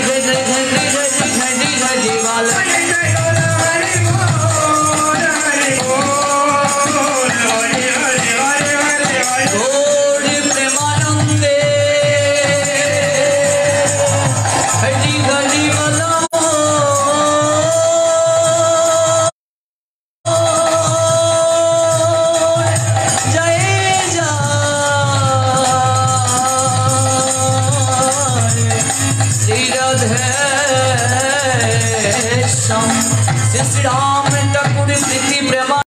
Hari Hari Hari Bol Gaur Premanande Hari Hari Bala Jai Jai Sri Radhe Sham Sri Ram Thakur Priti Prema